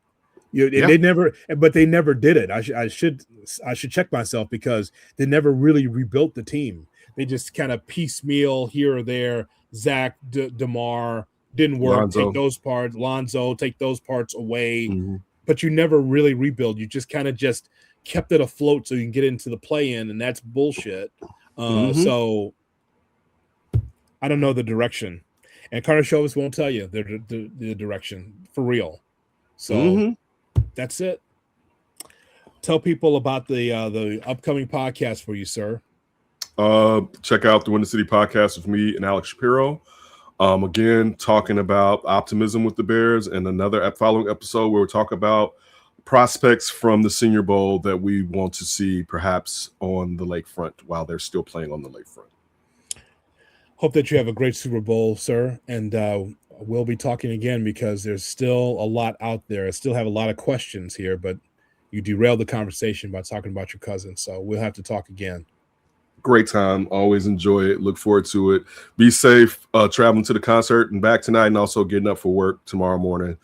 They never did it. I should check myself because they never really rebuilt the team. They just kind of piecemeal here or there. Zach, DeMar didn't work. Lonzo. Take those parts. Lonzo, take those parts away. But you never really rebuild. You just kind of just kept it afloat so you can get into the play-in, and that's bullshit. So I don't know the direction, and Karnisovas won't tell you the direction for real. So that's it. Tell people about the upcoming podcast for you, sir. Check out the Windy City podcast with me and Alex Shapiro. Again, talking about optimism with the Bears, and another following episode where we talk about prospects from the Senior Bowl that we want to see perhaps on the lakefront while they're still playing on the lakefront. Hope that you have a great Super Bowl, sir, and we'll be talking again because there's still a lot out there. I still have a lot of questions here, but you derailed the conversation by talking about your cousin, so we'll have to talk again. Great time. Always enjoy it. Look forward to it. Be safe traveling to the concert and back tonight, and also getting up for work tomorrow morning,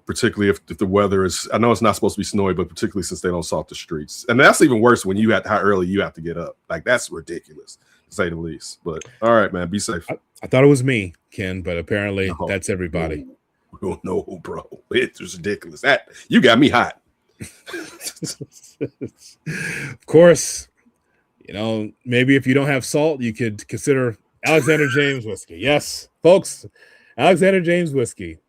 particularly if the weather is, I know it's not supposed to be snowy, but particularly since they don't salt the streets. And that's even worse when how early you have to get up. Like, that's ridiculous, to say the least. But all right, man, be safe. I thought it was me, Ken, but apparently that's everybody. No, bro. It was ridiculous. That you got me hot. Of course. Maybe if you don't have salt, you could consider Alexander James whiskey. Yes, folks, Alexander James whiskey.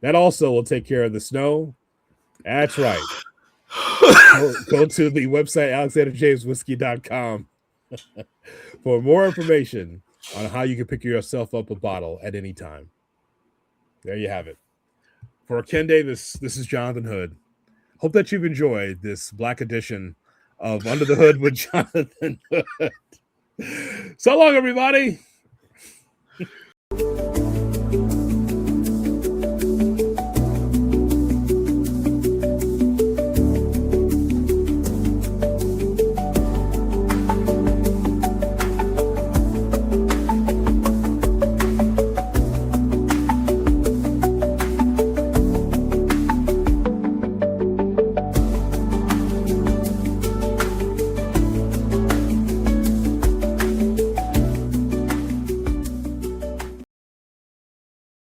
That also will take care of the snow. That's right. Go to the website, alexanderjameswhiskey.com for more information on how you can pick yourself up a bottle at any time. There you have it. For Ken Davis, this is Jonathan Hood. Hope that you've enjoyed this Black edition of Under the Hood with Jonathan Hood. So long, everybody.